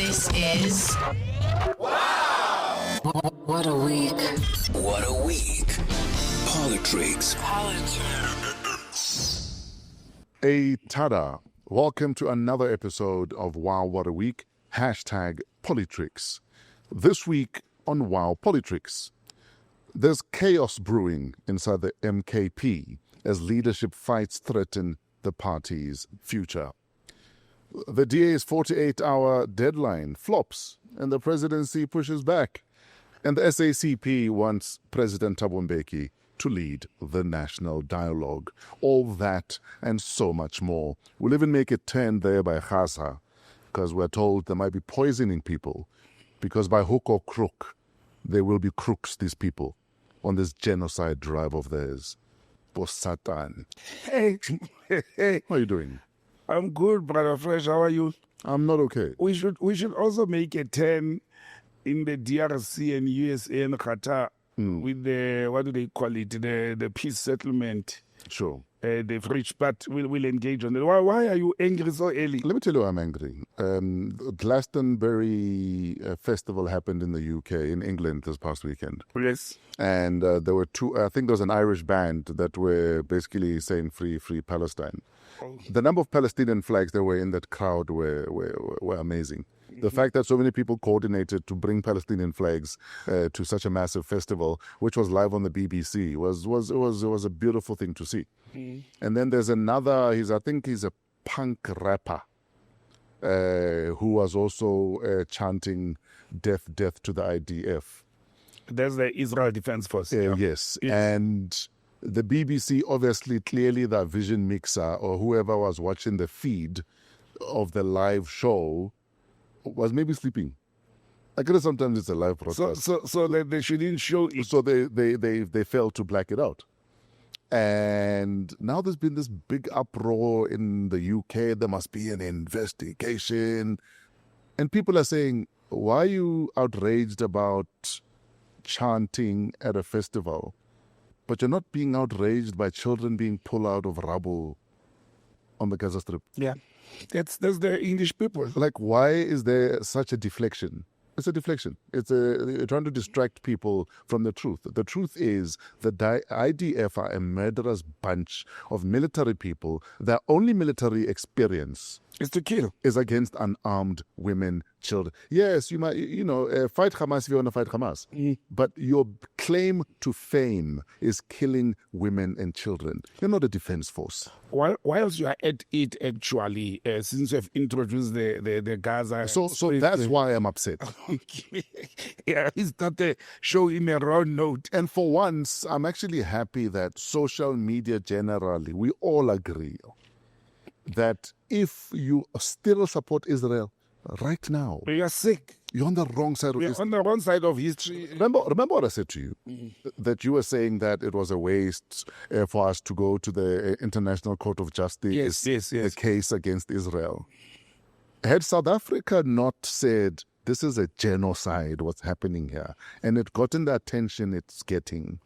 This is What a week. What a week. PoliTricks. A tada. Welcome to another episode of Wow What a Week. Hashtag PoliTricks. This week on Wow PoliTricks, there's chaos brewing inside the MKP as leadership fights threaten the party's future. The DA's 48-hour deadline flops and the presidency pushes back. And the SACP wants President Thabo Mbeki to lead the national dialogue. All that and so much more. We'll even make it turn there by Gaza, because we're told they might be poisoning people, because by hook or crook, they will be crooks, these people, on this genocide drive of theirs. For Satan. Hey. How are you doing? I'm good, brother Fresh. How are you? I'm not okay. We should also make a turn in the DRC and USA and Qatar with the, what do they call it, the peace settlement. Sure. They've reached, but we'll engage on that. Why are you angry so early? Let me tell you why I'm angry. Glastonbury festival happened in the UK, in England, this past weekend. Yes. And there were two, I think there was an Irish band that were basically saying free Palestine. The number of Palestinian flags that were in that crowd were amazing. The fact that so many people coordinated to bring Palestinian flags to such a massive festival, which was live on the BBC, was a beautiful thing to see. And then there's another, I think he's a punk rapper who was also chanting death to the IDF. That's the Israel Defense Force. Yes. And the BBC, obviously, clearly the vision mixer or whoever was watching the feed of the live show was maybe sleeping. I guess sometimes it's a live broadcast. So they shouldn't show it. So they failed to black it out. And now there's been this big uproar in the UK. There must be an investigation. And people are saying, why are you outraged about chanting at a festival? But you're not being outraged by children being pulled out of rubble on the Gaza Strip. Yeah. That's the English people. Like, why is there such a deflection? It's a deflection. You're trying to distract people from the truth. The truth is the IDF are a murderous bunch of military people. Their only military experience is to kill. Is against unarmed women, children. Yes, you might, fight Hamas if you want to fight Hamas. But your claim to fame is killing women and children. You're not a defense force. Whilst you are at it, actually, since you've introduced the Gaza... So that's why I'm upset. Yeah, it's not a show in a wrong note. And for once, I'm actually happy that social media generally, we all agree that if you still support Israel right now, you are sick. You're on the wrong side of history. On the wrong side of history. Remember what I said to you? That you were saying that it was a waste for us to go to the International Court of Justice, yes. the case against Israel. Had South Africa not said, this is a genocide, what's happening here, and it gotten the attention it's getting,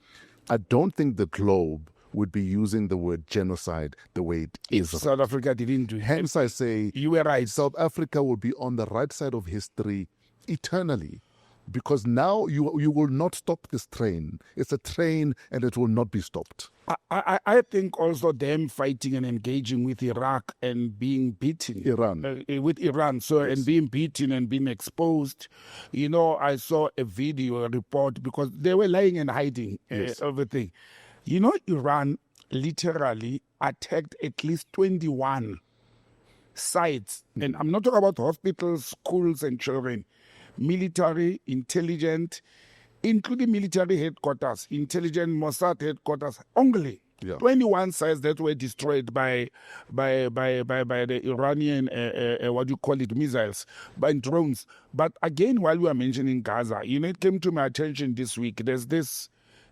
I don't think the globe would be using the word genocide the way it is. South Africa didn't do it. Hence I say, you were right. South Africa will be on the right side of history eternally, because now you will not stop this train. It's a train and it will not be stopped. I think also them fighting and engaging with Iraq and being beaten. With Iran, and being beaten and being exposed. I saw a video, a report, because they were lying and hiding everything. Iran literally attacked at least 21 sites. And I'm not talking about hospitals, schools, and children. Military, intelligent, including military headquarters, intelligent Mossad headquarters, only. Yeah. 21 sites that were destroyed by the Iranian, missiles, by drones. But again, while we are mentioning Gaza, it came to my attention this week. There's this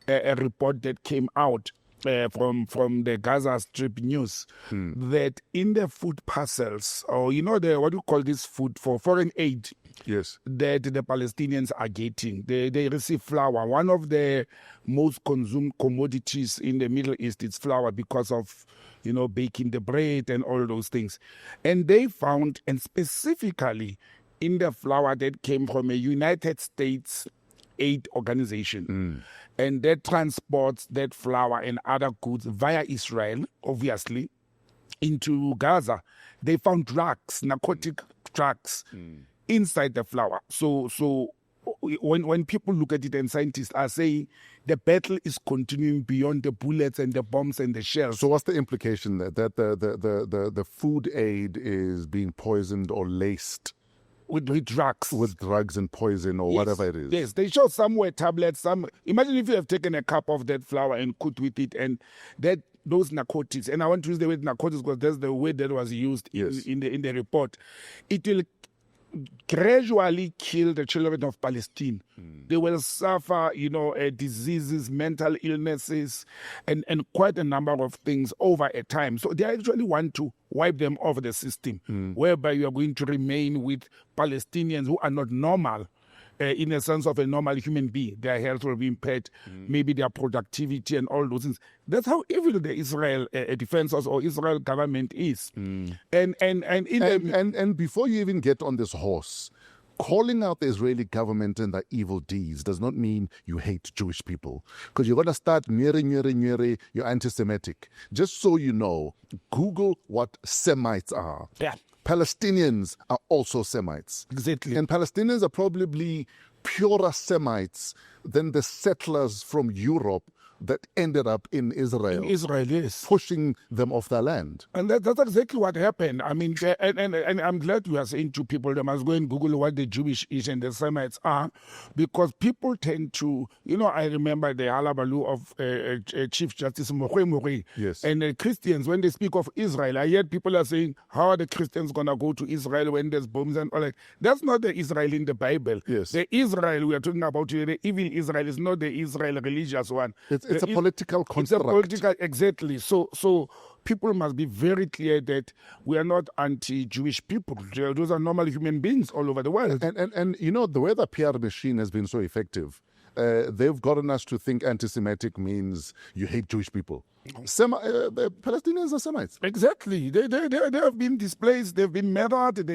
a report that came out from the Gaza Strip news that in the food parcels, or food for foreign aid, yes, that the Palestinians are getting, they receive flour. One of the most consumed commodities in the Middle East is flour because of baking the bread and all those things. And they found, and specifically in the flour that came from a United States aid organization. And that transports that flour and other goods via Israel, obviously, into Gaza. They found drugs, narcotic drugs, inside the flour. So when people look at it and scientists are saying the battle is continuing beyond the bullets and the bombs and the shells. So what's the implication that the food aid is being poisoned or laced with drugs? With drugs and poison or whatever it is. Yes, they show some were tablets. Imagine if you have taken a cup of that flour and cooked with it, and those narcotics. And I want to use the word narcotics because that's the word that was used in the report. It will gradually kill the children of Palestine. They will suffer, diseases, mental illnesses, and quite a number of things over a time. So they actually want to wipe them off the system, whereby you are going to remain with Palestinians who are not normal, in a sense of a normal human being. Their health will be impaired, maybe their productivity and all those things. That's how evil the Israel Defense Force or Israel government is. And before you even get on this horse, calling out the Israeli government and their evil deeds does not mean you hate Jewish people. Because you're going to start you're anti-Semitic. Just so you know, Google what Semites are. Yeah. Palestinians are also Semites. Exactly. And Palestinians are probably purer Semites than the settlers from Europe that ended up in Israel. In Israel, yes. Pushing them off their land. And that's exactly what happened. I mean, and I'm glad you are saying to people they must go and Google what the Jewish is and the Semites are, because people tend to, I remember the halabaloo of Chief Justice Moiloa. Yes. And Christians, when they speak of Israel, I hear people are saying, how are the Christians going to go to Israel when there's bombs and all that? That's not the Israel in the Bible. Yes. The Israel we are talking about here, the evil Israel, is not the Israel religious one. It's a political construct. It's a political, exactly. So people must be very clear that we are not anti-Jewish people. Those are normal human beings all over the world. And the way the PR machine has been so effective, they've gotten us to think anti-Semitic means you hate Jewish people. The Palestinians are Semites. Exactly. They have been displaced. They've been murdered.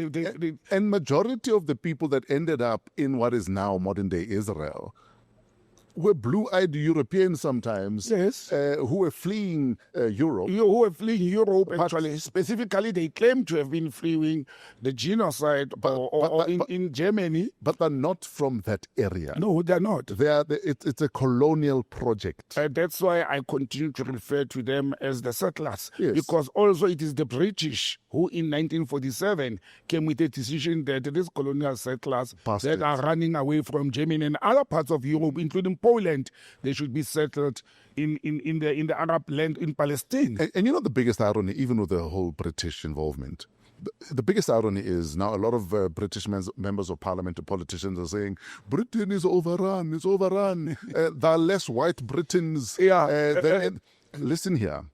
And majority of the people that ended up in what is now modern-day Israel were blue-eyed Europeans sometimes, yes, who were fleeing Europe. Who were fleeing Europe, actually. Specifically, they claim to have been fleeing the genocide in Germany. But they're not from that area. No, they're not. It's a colonial project. That's why I continue to refer to them as the settlers. Yes. Because also it is the British who in 1947 came with a decision that these colonial settlers that are running away from Germany and other parts of Europe, including Poland, they should be settled in the Arab land in Palestine. And the biggest irony, even with the whole British involvement, the biggest irony is now a lot of British members of parliament and politicians are saying, Britain is overrun, it's overrun. There are less white Britons. Listen here.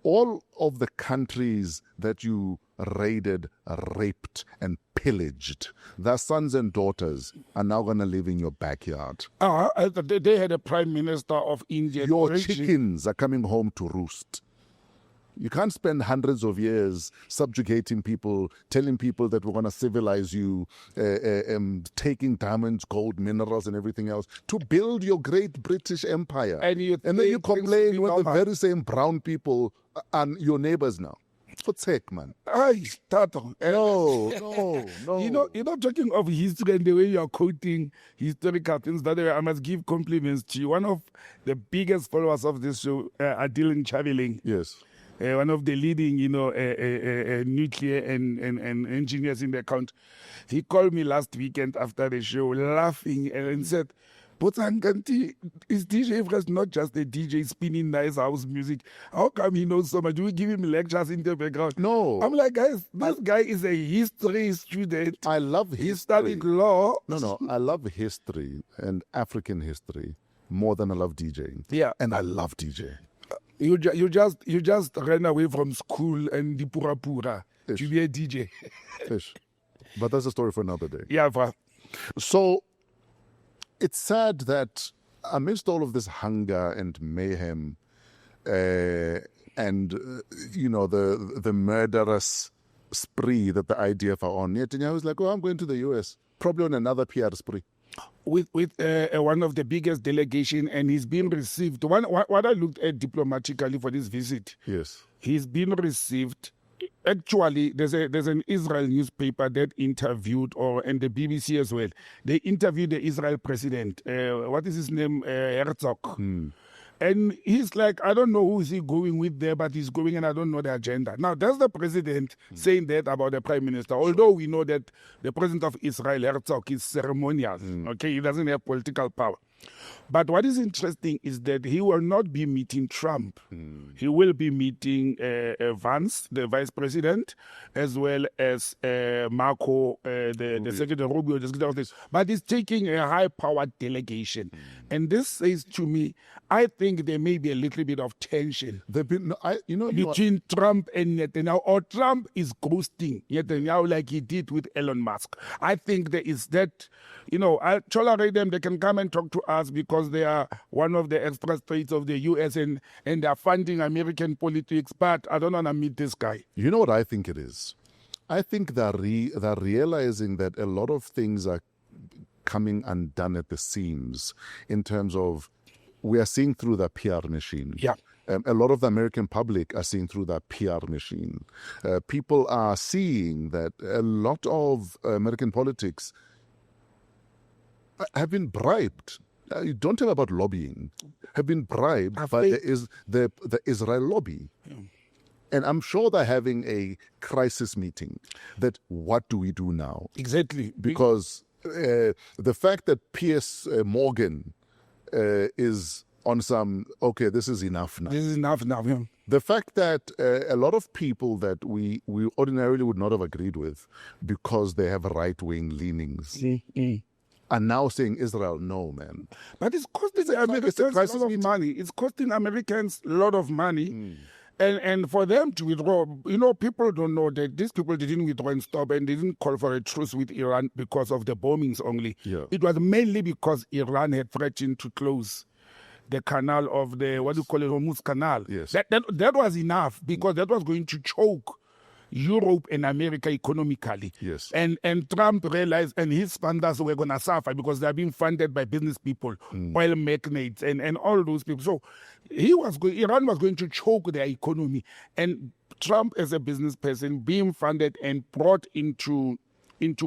All of the countries that you raided, raped, and pillaged, their sons and daughters are now going to live in your backyard. They had a prime minister of India. Your chickens are coming home to roost. You can't spend hundreds of years subjugating people, telling people that we're going to civilize you, taking diamonds, gold, minerals, and everything else to build your great British empire. And then you complain when the very same brown people are your neighbors now. For sake, man. No. Talking of history and the way you are quoting historical things, by the way, I must give compliments to you. One of the biggest followers of this show, Dylan Chaveling. Yes. One of the leading, nuclear and engineers in the country. He called me last weekend after the show, laughing, and said, Botsang, is djfreshsa not just a DJ spinning nice house music? How come he knows so much? Do we give him lectures in the background? No. I'm like, guys, this guy is a history student. I love history. He studied law. No, I love history and African history more than I love DJing. Yeah. And I love DJing. You just ran away from school and the pura to be a DJ. Fish. But that's a story for another day. Yeah, bro. So it's sad that amidst all of this hunger and mayhem, the murderous spree that the IDF are on, Netanyahu is like, oh, I'm going to the US, probably on another PR spree. With one of the biggest delegation, and he's been received. What I looked at diplomatically for this visit, yes, he's been received. Actually, there's an Israel newspaper that interviewed, and the BBC as well. They interviewed the Israel president. What is his name? Herzog. And he's like, I don't know who is he going with there, but he's going and I don't know the agenda. Now, that's the president saying that about the prime minister, although we know that the president of Israel, Herzog, is ceremonial. Okay, he doesn't have political power. But what is interesting is that he will not be meeting Trump. He will be meeting Vance, the vice president, as well as Marco, the secretary, Rubio, the secretary of this. But he's taking a high-powered delegation. And this says to me, I think there may be a little bit of tension between Trump and Netanyahu, or Trump is ghosting Netanyahu like he did with Elon Musk. I think there is that, I'll tolerate them. They can come and talk to us because they are one of the extra states of the U.S. and they are funding American politics, but I don't want to meet this guy. You know what I think it is? I think they're realizing that a lot of things are coming undone at the seams in terms of we are seeing through the PR machine. Yeah. A lot of the American public are seeing through that PR machine. People are seeing that a lot of American politics have been bribed. You don't talk about lobbying. Have been bribed by the Israel lobby. Yeah. And I'm sure they're having a crisis meeting that what do we do now? Exactly. Because the fact that Piers Morgan is on some, okay, this is enough now. This is enough now, yeah. The fact that a lot of people that we ordinarily would not have agreed with because they have right-wing leanings are now saying, Israel, no, man. But it's costing Americans a lot of money. It's costing Americans a lot of money. And for them to withdraw, people don't know that these people didn't withdraw and stop, and they didn't call for a truce with Iran because of the bombings only. Yeah. It was mainly because Iran had threatened to close the canal of the, Hormuz Canal. Yes. That was enough because that was going to choke Europe and America economically. Yes. And Trump realized, and his funders were going to suffer because they're being funded by business people, oil magnates, and all those people. So Iran was going to choke their economy. And Trump, as a business person, being funded and brought into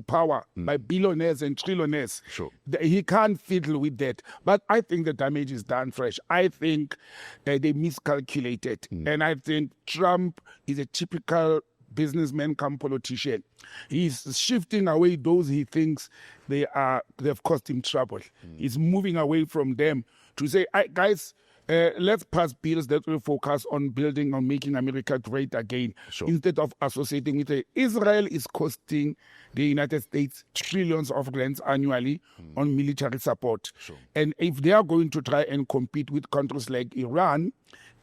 power by billionaires and trillionaires. Sure. He can't fiddle with that. But I think the damage is done fresh. I think they miscalculated. And I think Trump is a typical businessman come politician. He's shifting away those he thinks they've caused him trouble. He's moving away from them to say, guys, let's pass bills that will focus on building, on making America great again, instead of associating with it. Israel is costing the United States trillions of rands annually on military support. And if they are going to try and compete with countries like Iran,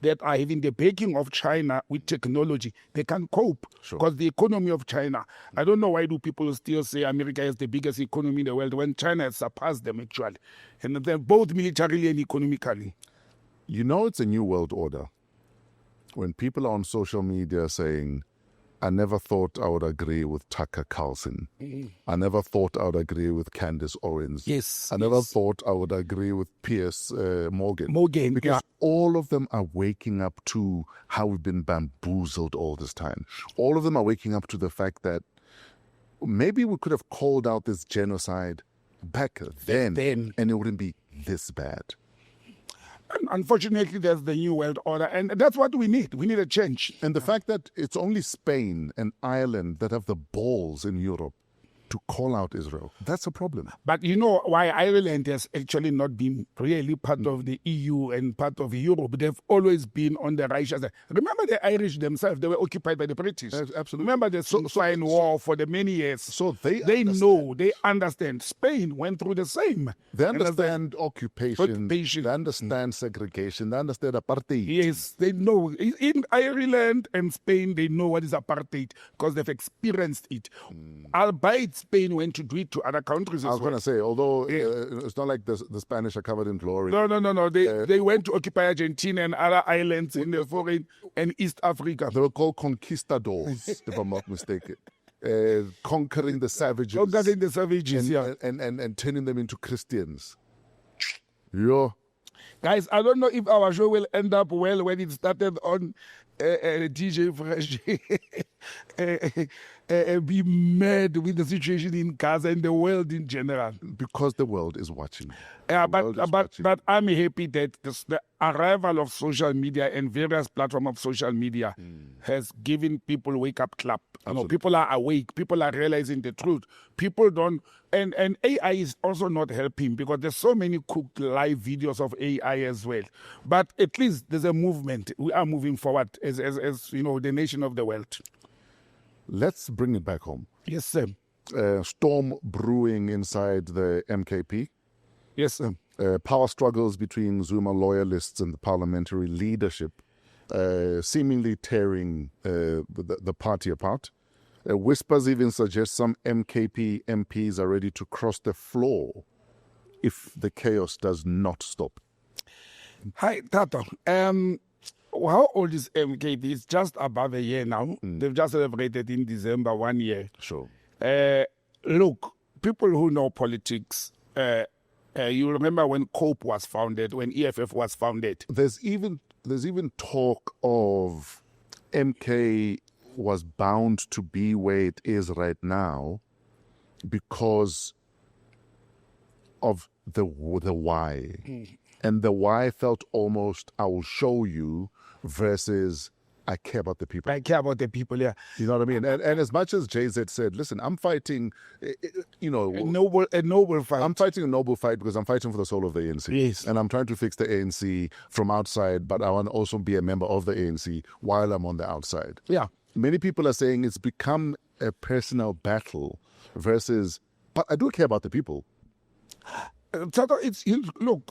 that are having the backing of China with technology, they can cope. Because the economy of China, I don't know why do people still say America is the biggest economy in the world when China has surpassed them actually. And they're both militarily and economically. It's a new world order. When people are on social media saying, I never thought I would agree with Tucker Carlson. I never thought I would agree with Candace Owens. Yes. I never thought I would agree with Piers Morgan. Because all of them are waking up to how we've been bamboozled all this time. All of them are waking up to the fact that maybe we could have called out this genocide back then. And it wouldn't be this bad. Unfortunately, there's the new world order, and that's what we need. We need a change. And the fact that it's only Spain and Ireland that have the balls in Europe to call out Israel, that's a problem. But you know why Ireland has actually not been really part of the EU and part of Europe? They've always been on the right side. Remember the Irish themselves, they were occupied by the British. Absolutely. Remember the Soviet War for the many years. So they understand. Spain went through the same. They understand occupation. They understand segregation. They understand apartheid. Yes, they know. In Ireland and Spain, they know what is apartheid because they've experienced it. Albeit Spain went to do it to other countries as well. I was going to say, although it's not like the Spanish are covered in glory. No. They went to occupy Argentina and other islands in the foreign and East Africa. They were called conquistadors, if I'm not mistaken. Conquering the savages. Conquering the savages, and turning them into Christians. Yeah. Guys, I don't know if our show will end up well when it started on DJ Fresh. Be mad with the situation in Gaza and the world in general. Because the world is watching. But I'm happy that the arrival of social media and various platforms of social media has given people wake-up clap. You know, people are awake. People are realizing the truth. People don't... And AI is also not helping because there's so many cooked live videos of AI as well. But at least there's a movement. We are moving forward as you know, the nation of the world. Let's bring it back home. Yes, sir. Storm brewing inside the MKP. Yes, sir. Power struggles between Zuma loyalists and the parliamentary leadership, seemingly tearing the party apart. Whispers even suggest some MKP MPs are ready to cross the floor if the chaos does not stop. Hi, Tato. How old is MKP? It's just above a year now. They've just celebrated in December 1 year. Sure. Look, people who know politics, you remember when COPE was founded, when EFF was founded. There's even talk of MK was bound to be where it is right now because of the why. And the why felt almost, I will show you, versus I care about the people. I care about the people, yeah. You know what I mean? And as much as JZ said, listen, I'm fighting, you know... A noble fight. I'm fighting a noble fight because I'm fighting for the soul of the ANC. Yes. And I'm trying to fix the ANC from outside, but I want to also be a member of the ANC while I'm on the outside. Yeah. Many people are saying it's become a personal battle versus, but I do care about the people. Look,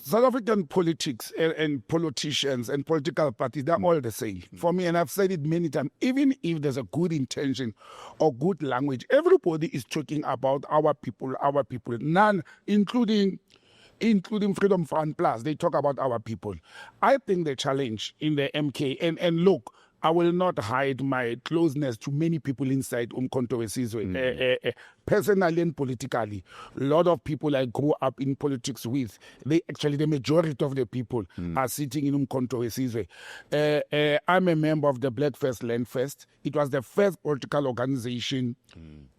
South African politics and politicians and political parties, they're all the same. For me, and I've said it many times, even if there's a good intention or good language, everybody is talking about our people. None, including Freedom Front Plus, they talk about our people. I think the challenge in the MK, and look, I will not hide my closeness to many people inside Umkhonto we Sizwe. Personally and politically, a lot of people I grew up in politics with, the majority of the people are sitting in Umkhonto we Sizwe. I'm a member of the Black First Land First. It was the first political organization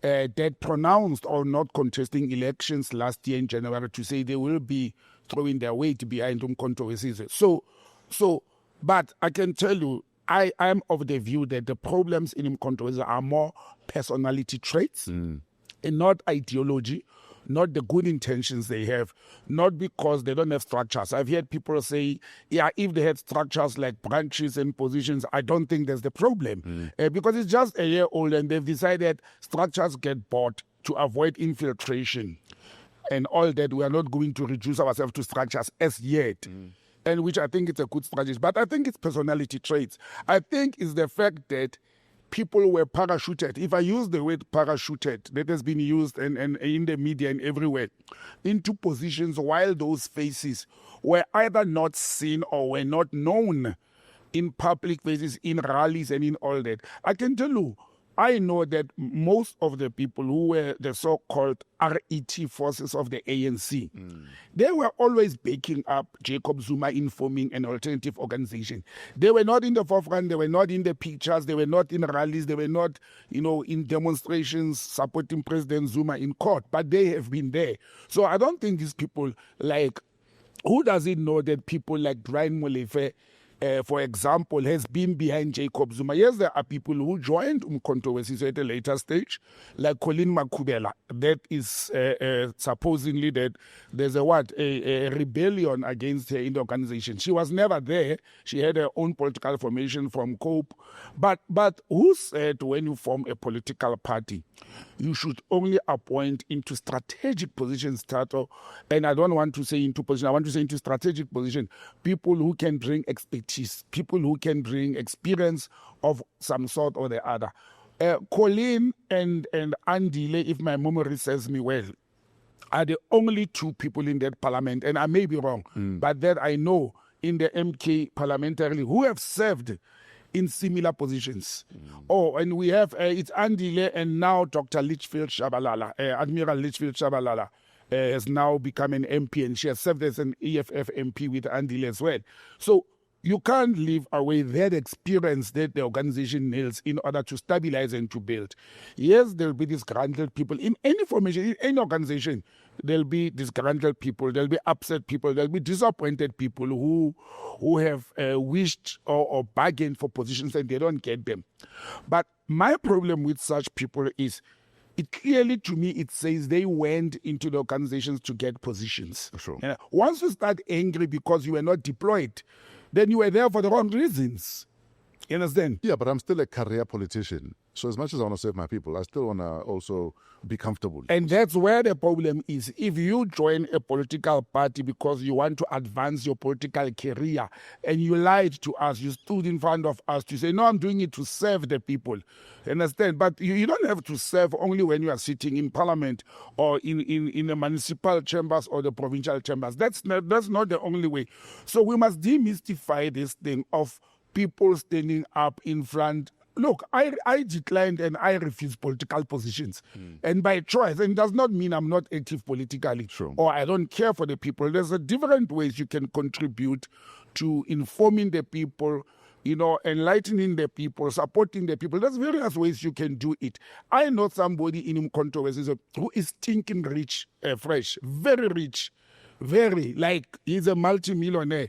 that pronounced or not contesting elections last year in January to say they will be throwing their weight behind Umkhonto we Sizwe. But I can tell you, I am of the view that the problems in Umkhonto are more personality traits and not ideology, not the good intentions they have, not because they don't have structures. I've heard people say, yeah, if they had structures like branches and positions, I don't think there's the problem. Because it's just a year old and they've decided structures get bought to avoid infiltration and all that. We are not going to reduce ourselves to structures as yet. And which I think it's a good strategy. But I think it's personality traits. I think it's the fact that people were parachuted. If I use the word parachuted, that has been used and in the media and everywhere, into positions while those faces were either not seen or were not known in public places, in rallies and in all that. I can tell you, I know that most of the people who were the so-called RET forces of the ANC, they were always backing up Jacob Zuma in forming an alternative organization. They were not in the forefront, they were not in the pictures, they were not in rallies, they were not, in demonstrations supporting President Zuma in court, but they have been there. So I don't think these people, who doesn't know that people like Brian Molefe, for example, has been behind Jacob Zuma. Yes, there are people who joined Umkhonto we Sizwe at a later stage, like Colleen Makubela. That is supposedly that there's a rebellion against her in the organization. She was never there. She had her own political formation from COPE. But who said when you form a political party, you should only appoint into strategic positions, Tato? And I don't want to say into position, I want to say into strategic position, people who can bring expertise, people who can bring experience of some sort or the other. Colin and Andile, if my memory serves me well, are the only two people in that parliament, and I may be wrong, but that I know in the MK parliamentary who have served in similar positions. Oh, and we have, it's Andile and now Dr. Litchfield Shabalala, Admiral Litchfield Shabalala has now become an MP, and she has served as an EFF MP with Andile as well. So you can't leave away that experience that the organization needs in order to stabilize and to build. Yes, there will be disgruntled people in any formation, in any organization. There'll be disgruntled people, there'll be upset people, there'll be disappointed people who have wished or bargained for positions and they don't get them. But my problem with such people is, it clearly, to me, it says they went into the organizations to get positions. Sure. And once you start angry because you were not deployed, then you were there for the wrong reasons. You understand? Yeah, but I'm still a career politician. So as much as I want to serve my people, I still want to also be comfortable. And that's where the problem is. If you join a political party because you want to advance your political career and you lied to us, you stood in front of us to say, no, I'm doing it to serve the people. Understand? But you don't have to serve only when you are sitting in parliament or in the municipal chambers or the provincial chambers. That's not the only way. So we must demystify this thing of people standing up in front. Look, I declined and I refused political positions. And by choice, and it does not mean I'm not active politically. Sure. Or I don't care for the people. There's a different ways you can contribute to informing the people, enlightening the people, supporting the people. There's various ways you can do it. I know somebody in controversies who is stinking rich, fresh, very rich, like he's a multi-millionaire.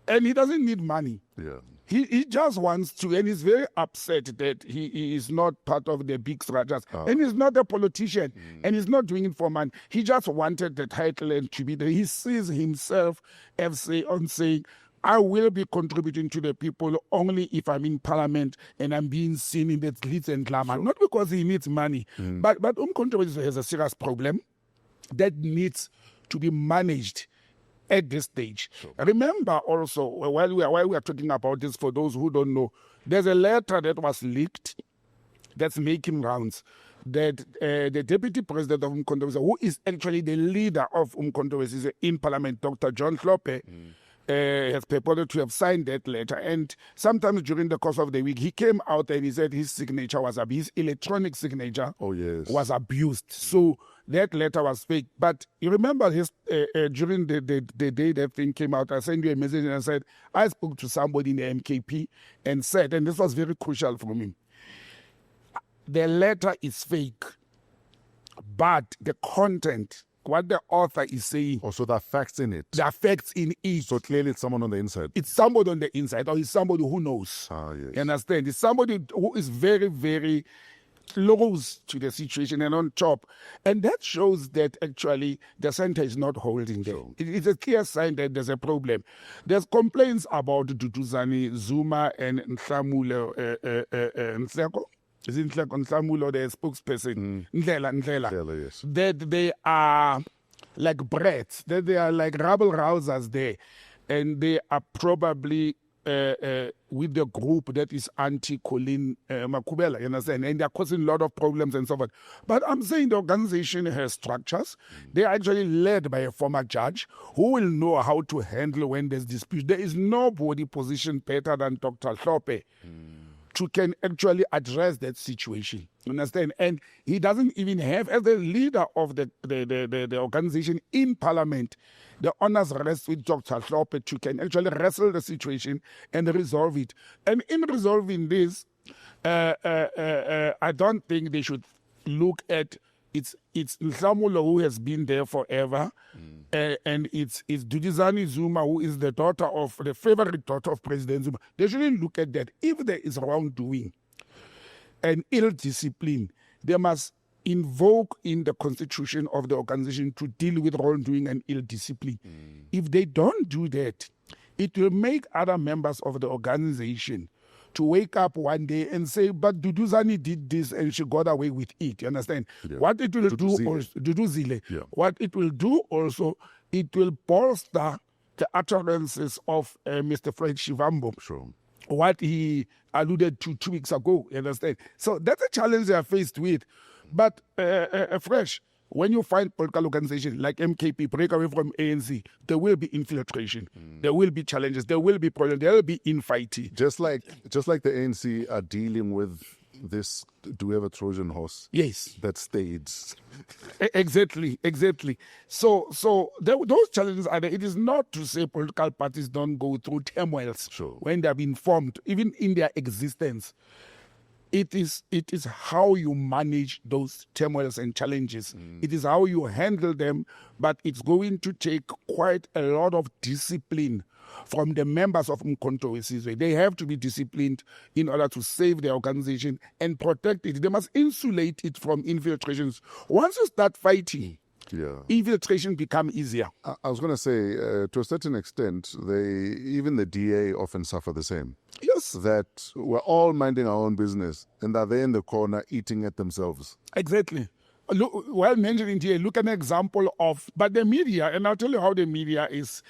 And he doesn't need money. Yeah. He just wants to, and he's very upset that he is not part of the big structures. And he's not a politician, and he's not doing it for money. He just wanted the title and to be there. He sees himself as saying, I will be contributing to the people only if I'm in parliament and I'm being seen in the glitz and glamour. Sure. Not because he needs money, but controversy has a serious problem that needs to be managed at this stage. Sure. Remember also, while we are talking about this, for those who don't know, there's a letter that was leaked that's making rounds that the deputy president of Umkhonto, who is actually the leader of Umkhonto in parliament, Dr. John Hlophe, has purported to have signed that letter. And sometimes during the course of the week, he came out and he said his signature was abused. His electronic signature was abused. So that letter was fake. But you remember during the day that thing came out, I sent you a message and I said, I spoke to somebody in the MKP and said, and this was very crucial for me, the letter is fake, but the content, what the author is saying. Also, there are facts in it. There are facts in it. So clearly it's someone on the inside. It's somebody on the inside, or it's somebody who knows. Yes. You understand? It's somebody who is very, very close to the situation and on top. And that shows that actually the center is not holding there. Sure. It's a clear sign that there's a problem. There's complaints about Duduzane, Zuma, and Nhlamulo Nhleko. Is it Nhlamulo, the spokesperson? Ndlela, yes. That they are like brats, that they are like rabble-rousers there. And they are probably with the group that is anti-Colin Makubela, you understand? And they're causing a lot of problems and so forth. But I'm saying the organization has structures. They are actually led by a former judge who will know how to handle when there's dispute. There is nobody positioned better than Dr. Hlophe to can actually address that situation. You understand? And he doesn't even have, as the leader of the organization in parliament, the honors rests with Dr. Hlophe to can actually wrestle the situation and resolve it. And in resolving this, I don't think they should look at it's Nhlamulo who has been there forever, and it's Duduzane Zuma who is the favorite daughter of President Zuma. They shouldn't look at that. If there is wrongdoing and ill discipline, they must invoke in the constitution of the organization to deal with wrongdoing and ill discipline. If they don't do that, it will make other members of the organization to wake up one day and say, but Duduzane did this and she got away with it. You understand? Yeah. What it will Duduzile. Yeah. What it will do also, it will bolster the utterances of Mr. Fred Shivambu. Sure. what he alluded to 2 weeks ago, you understand? So that's a challenge they are faced with. But Fresh, when you find political organizations like MKP break away from ANC, there will be infiltration, there will be challenges, there will be problems, there will be infighting. Just like the ANC are dealing with this, do we have a Trojan horse? Yes. That stayed. Exactly. So those challenges are there. It is not to say political parties don't go through turmoils when they have been formed, even in their existence. It is how you manage those turmoils and challenges. It is how you handle them, but it's going to take quite a lot of discipline from the members of Umkhonto we Sizwe. They have to be disciplined in order to save their organization and protect it. They must insulate it from infiltrations. Once you start fighting, infiltration become easier. I was going to say, to a certain extent, even the DA often suffer the same. Yes. That we're all minding our own business and that they're in the corner eating at themselves. Exactly. Look, well mentioned here, look at an example of, but the media, and I'll tell you how the media is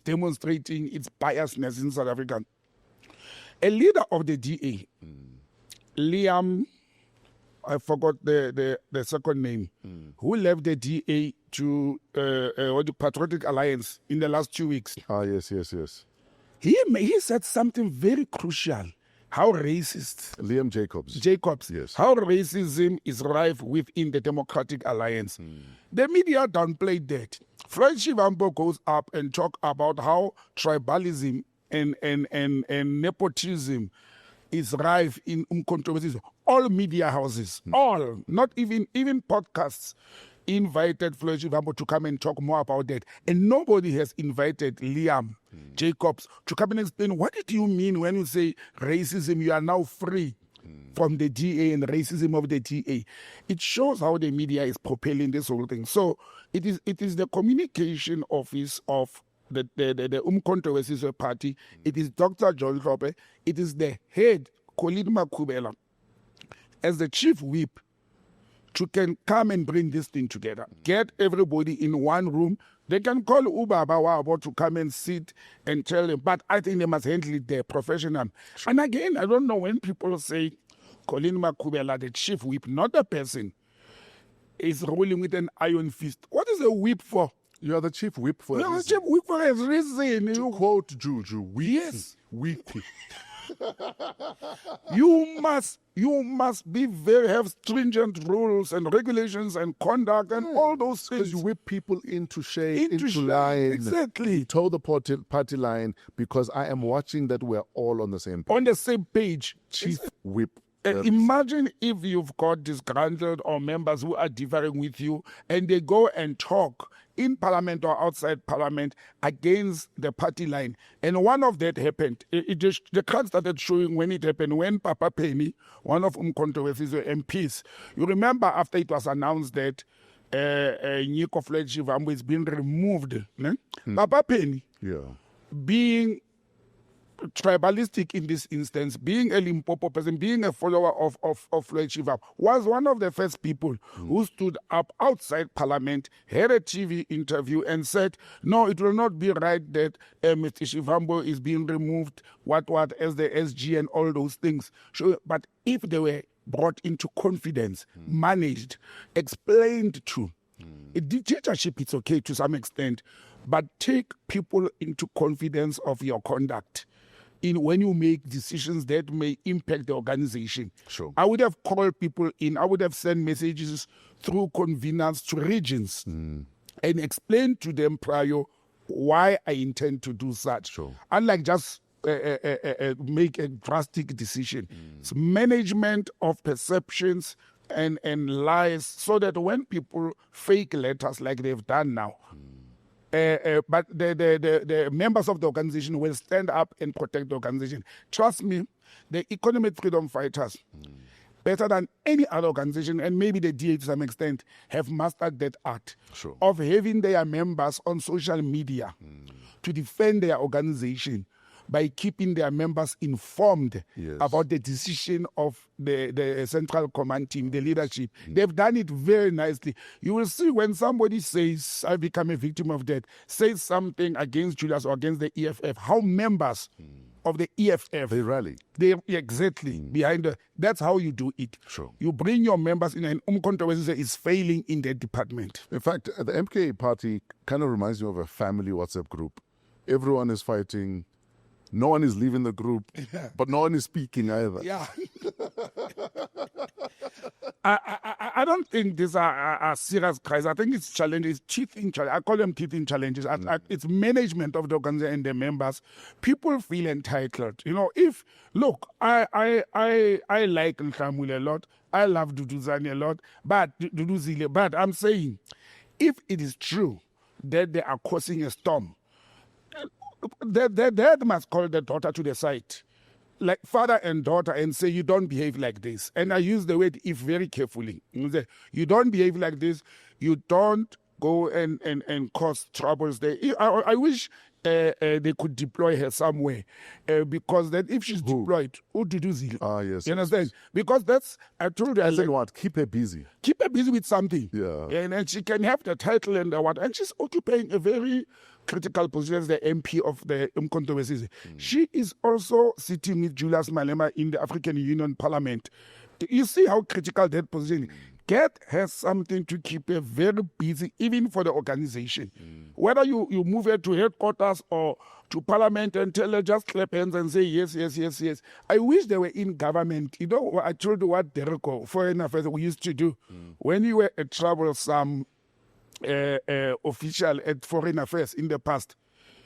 demonstrating its biasness in South Africa. A leader of the DA, Liam, I forgot the second name, who left the DA to the Patriotic Alliance in the last 2 weeks. Yes. He said something very crucial. How racist. Liam Jacobs. Yes. How racism is rife within the Democratic Alliance. The media downplayed that. Fred Shivambo goes up and talk about how tribalism and nepotism is rife in Umkhonto we Sizwe. All media houses, all, not even podcasts, invited Floyd Shivambo to come and talk more about that. And nobody has invited Liam Jacobs to come and explain, what did you mean when you say racism? You are now free from the DA and racism of the DA. It shows how the media is propelling this whole thing. So it is the communication office of the Umkhonto we Sizwe party. It is Dr. John Rope. It is the head, Colin Makubela, as the chief whip, to can come and bring this thing together. Get everybody in one room. They can call Ubaba to come and sit and tell them, but I think they must handle it there, professional. And again, I don't know when people say Colin Makubela, the chief whip, not the person, is ruling with an iron fist. What is a whip for? You are the chief whip for a reason. The chief whip for a reason. To quote Juju, whip. Yes. Whip. You must have stringent rules and regulations and conduct and all those things. Because you whip people into shape, into line. Exactly. Toe the party line, because I am watching that we're all on the same page. On the same page. Chief whip. Imagine if you've got disgruntled or members who are differing with you and they go and talk in parliament or outside parliament against the party line. And one of that happened. The card started showing when it happened, when Papa Penny, one of Umkhonto we Sizwe MPs, you remember after it was announced that Nyiko Floyd Shivambo is being removed. Papa Penny, being tribalistic in this instance, being a Limpopo person, being a follower of Floyd Shivambo, was one of the first people who stood up outside parliament, had a TV interview and said, no, it will not be right that Mr. Shivambo is being removed, as the SG and all those things. But if they were brought into confidence, managed, explained to, dictatorship, it's okay to some extent, but take people into confidence of your conduct when you make decisions that may impact the organization. I would have called people in, I would have sent messages through conveners to regions and explained to them prior why I intend to do such. Unlike just make a drastic decision. It's management of perceptions and lies, so that when people fake letters like they've done now, but the members of the organization will stand up and protect the organization. Trust me, the economic freedom fighters, better than any other organization, and maybe the DA to some extent, have mastered that art of having their members on social media to defend their organization by keeping their members informed about the decision of the central command team, the leadership. They've done it very nicely. You will see when somebody says, I become a victim of that, says something against Julius or against the EFF, how members of the EFF. They rally. Exactly. Behind that's how you do it. Sure. You bring your members in, and Umkhonto is failing in that department. In fact, the MKA party kind of reminds me of a family WhatsApp group. Everyone is fighting. No one is leaving the group, but no one is speaking either. Yeah. I don't think these are serious crises. I think it's challenges, teething challenges. I call them teething challenges. It's management of the organization and the members. People feel entitled. You know, I like Nkamule a lot. I love Duduzane a lot, but I'm saying, if it is true that they are causing a storm, the dad must call the daughter to the side, like father and daughter, and say, you don't behave like this. And I use the word if very carefully. You don't behave like this. You don't go and cause troubles there. I wish they could deploy her somewhere, because then if she's deployed, who to do zero? Yes. You understand? Because that's, I told her. I said what? Keep her busy. Keep her busy with something. Yeah. And she can have the title and what. And she's occupying a very critical position as the MP of the Umkhonto. She is also sitting with Julius Malema in the African Union Parliament. You see how critical that position is. Get her something to keep her very busy, even for the organization. Whether you move her to headquarters or to Parliament and tell her just clap hands and say yes, yes, yes, yes. I wish they were in government. You know, I told you what Dereko, Foreign Affairs, we used to do. When you were a troublesome official at Foreign Affairs in the past,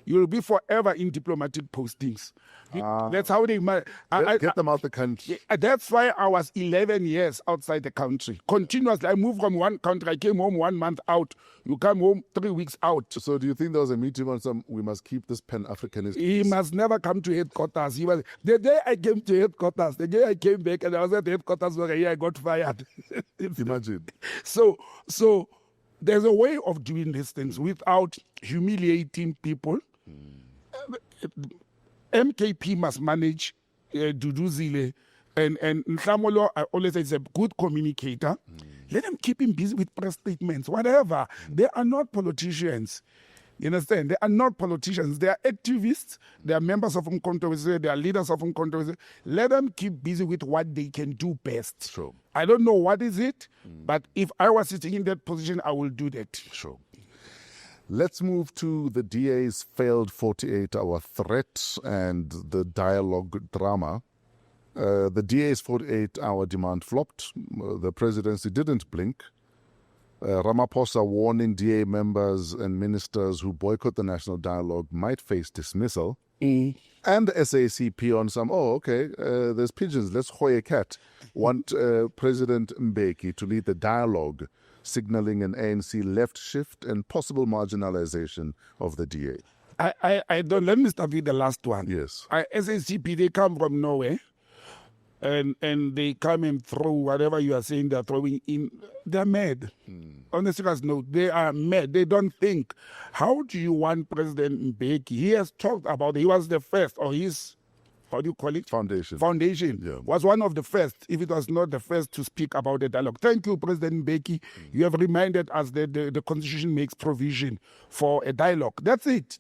you will be forever in diplomatic postings. That's how they get them out the country. That's why I was 11 years outside the country. Continuously. I moved from one country. I came home 1 month out. You come home 3 weeks out. So do you think there was a meeting on we must keep this Pan-Africanist? He must never come to headquarters. The day I came to headquarters, the day I came back and I was at headquarters for a year, I got fired. Imagine. So there's a way of doing these things without humiliating people. MKP must manage Duduzile, and Nkamule, I always say, is a good communicator. Let them keep him busy with press statements, whatever. They are not politicians. You understand? They are not politicians. They are activists. They are members of Umkhonto. They are leaders of Umkhonto. Let them keep busy with what they can do best. Sure. I don't know what is it, but if I was sitting in that position, I will do that. Sure. Let's move to the DA's failed 48-hour threat and the dialogue drama. The DA's 48-hour demand flopped. The presidency didn't blink. Ramaphosa warning DA members and ministers who boycott the national dialogue might face dismissal. And the SACP on some, there's pigeons, let's hoy a cat. Want President Mbeki to lead the dialogue, signaling an ANC left shift and possible marginalization of the DA. I don't. Let me start with the last one. Yes. SACP, they come from nowhere, and they come and throw whatever you are saying they're throwing in. They're mad. On a serious note, they are mad. They don't think. How do you want President Mbeki? He has talked about it. He was the first, or his, how do you call it? Foundation. Was one of the first, if it was not the first, to speak about the dialogue. Thank you, President Mbeki. You have reminded us that the Constitution makes provision for a dialogue. That's it.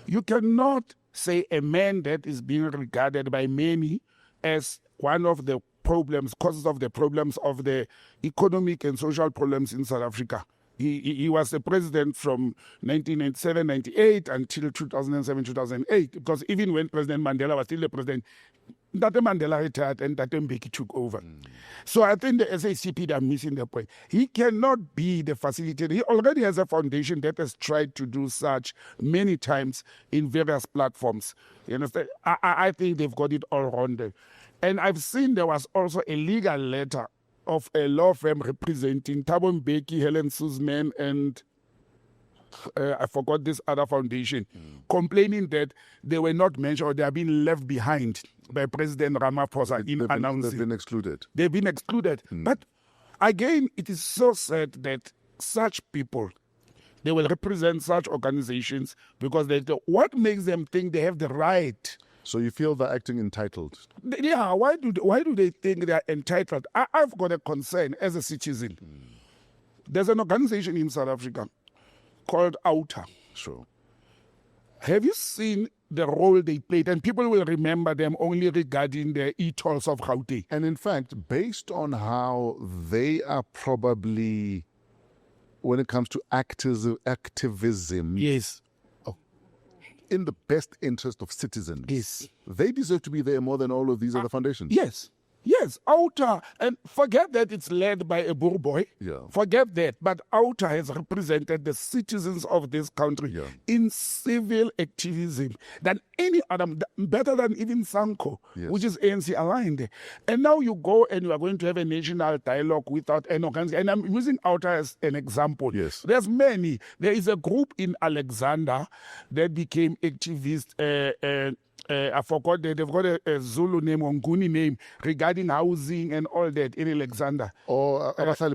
You cannot say a man that is being regarded by many as one of the causes of the problems of the economic and social problems in South Africa. He was the president from 1997, 98 until 2007, 2008. Because even when President Mandela was still the president, Tate Mandela retired and Tate Mbeki took over. So I think the SACP are missing the point. He cannot be the facilitator. He already has a foundation that has tried to do such many times in various platforms. You understand? I think they've got it all rounded. And I've seen there was also a legal letter of a law firm representing Thabo Mbeki, Helen Suzman, and I forgot this other foundation, complaining that they were not mentioned or they are being left behind by President Ramaphosa in announcing. They've been excluded. They've been excluded. But again, it is so sad that such people, they will represent such organizations because what makes them think they have the right? So you feel they're acting entitled? Yeah, why do they think they are entitled? I've got a concern as a citizen. There's an organization in South Africa called OUTA. Sure. Have you seen the role they played? And people will remember them only regarding the e-tolls of Gauteng. And in fact, based on how they are probably, when it comes to activism, Yes. in the best interest of citizens, Yes. they deserve to be there more than all of these other foundations. Yes. Yes, OUTA, and forget that it's led by a Boer boy. Yeah. Forget that. But OUTA has represented the citizens of this country in civil activism than any other, better than even Sanko, which is ANC aligned. And now you go and you are going to have a national dialogue without an organization. And I'm using OUTA as an example. Yes. There's many. There is a group in Alexander that became activist. I forgot that they've got a Zulu name or Nguni name regarding housing and all that in Alexander. Or Abasai.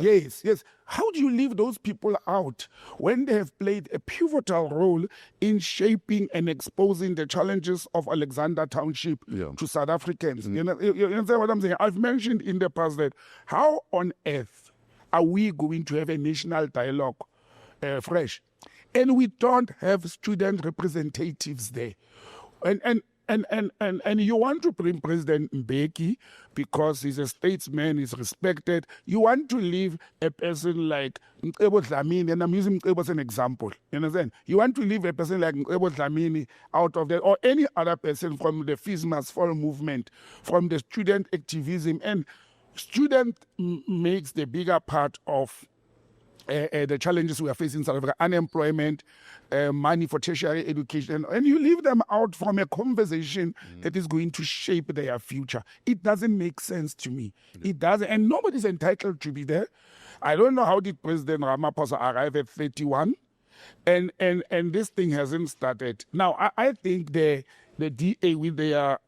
Yes. How do you leave those people out when they have played a pivotal role in shaping and exposing the challenges of Alexander Township to South Africans? You understand what I'm saying? I've mentioned in the past that how on earth are we going to have a national dialogue fresh? And we don't have student representatives there. And you want to bring President Mbeki because he's a statesman, he's respected. You want to leave a person like Nkebo Dlamini, and I'm using Nkebo as an example. You understand? You want to leave a person like Nkebo Dlamini out of that, or any other person from the Fees Must Fall movement, from the student activism. And student makes the bigger part of the challenges we are facing in South Africa, unemployment, money for tertiary education, and you leave them out from a conversation that is going to shape their future. It doesn't make sense to me. It doesn't, and nobody's entitled to be there. I don't know how did President Ramaphosa arrive at 31, and this thing hasn't started. Now, I think the DA with their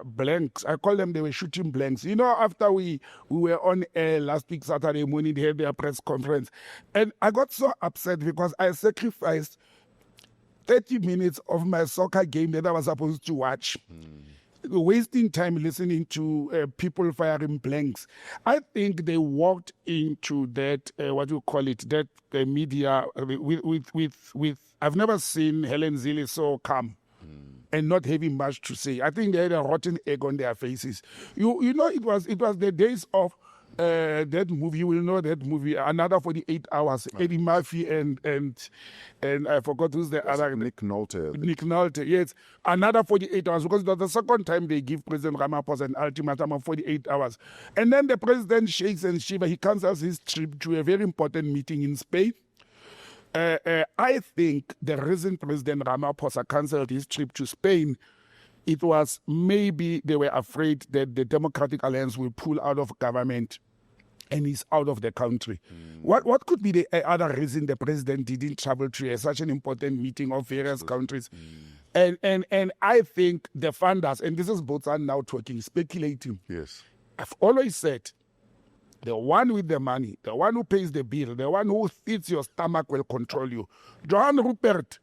blanks, I call them, they were shooting blanks. You know, after we were on air last week, Saturday morning, they had their press conference. And I got so upset because I sacrificed 30 minutes of my soccer game that I was supposed to watch. Wasting time listening to people firing blanks. I think they walked into that, that media with I've never seen Helen Zille so calm and not having much to say. I think they had a rotten egg on their faces. You know, it was the days of that movie. You will know that movie, Another 48 Hours. Right. Eddie Murphy and I forgot who's the other. Nick Nolte. Nick Nolte, yes. Another 48 Hours, because it was the second time they give President Ramaphosa an ultimatum of 48 hours. And then the president shakes and shivers. He cancels his trip to a very important meeting in Spain. I think the reason President Ramaphosa cancelled his trip to Spain, it was maybe they were afraid that the Democratic Alliance will pull out of government and he's out of the country. What could be the other reason the president didn't travel to such an important meeting of various countries? And I think the funders, and this is Botsang now talking, speculating. Yes. I've always said, the one with the money, the one who pays the bill, the one who feeds your stomach will control you. Johan Rupert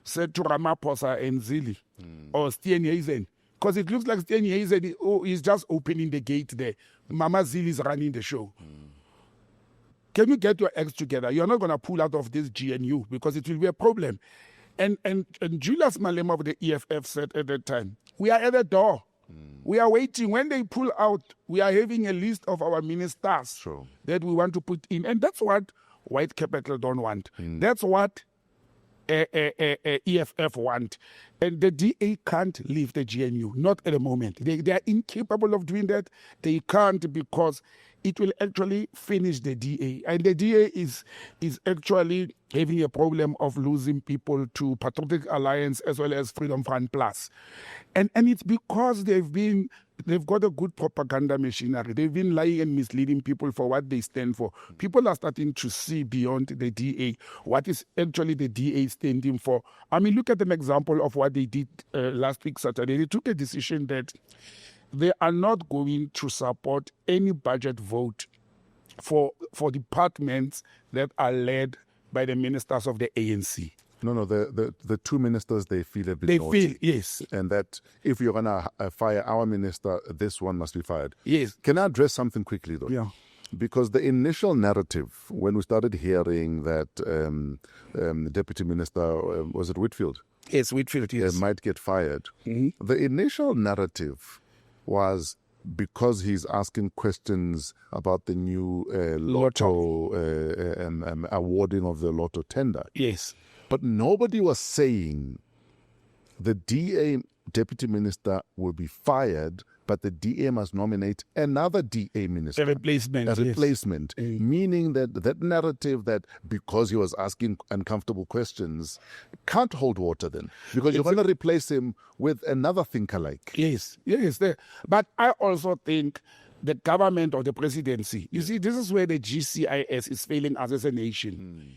said to Ramaphosa and Zille, or Steenhuisen, because it looks like Steenhuisen is just opening the gate there. Mama Zille is running the show. Can you get your acts together? You're not going to pull out of this GNU because it will be a problem. And Julius Malema of the EFF said at that time, we are at the door. We are waiting. When they pull out, we are having a list of our ministers that we want to put in. And that's what white capital don't want. That's what EFF want. And the DA can't leave the GNU, not at the moment. They are incapable of doing that. They can't because it will actually finish the DA. And the DA is actually having a problem of losing people to Patriotic Alliance as well as Freedom Front Plus. And it's because they've got a good propaganda machinery. They've been lying and misleading people for what they stand for. People are starting to see beyond the DA what is actually the DA standing for. I mean, look at an example of what they did last week, Saturday. They took a decision that they are not going to support any budget vote for departments that are led by the ministers of the ANC. No, the two ministers, they feel a bit naughty. They feel, yes. And that if you're going to fire our minister, this one must be fired. Yes. Can I address something quickly, though? Yeah. Because the initial narrative, when we started hearing that the Deputy Minister, was it Whitfield? Yes, Whitfield, yes. Might get fired. The initial narrative was because he's asking questions about the new lotto awarding of the lotto tender. Yes. But nobody was saying the DA Deputy Minister will be fired, but the DA must nominate another DA minister. A replacement. Yes. Meaning that narrative that because he was asking uncomfortable questions can't hold water then. Because you're going to replace him with another thinker-like. Yes. But I also think the government or the presidency, you see, this is where the GCIS is failing us as a nation.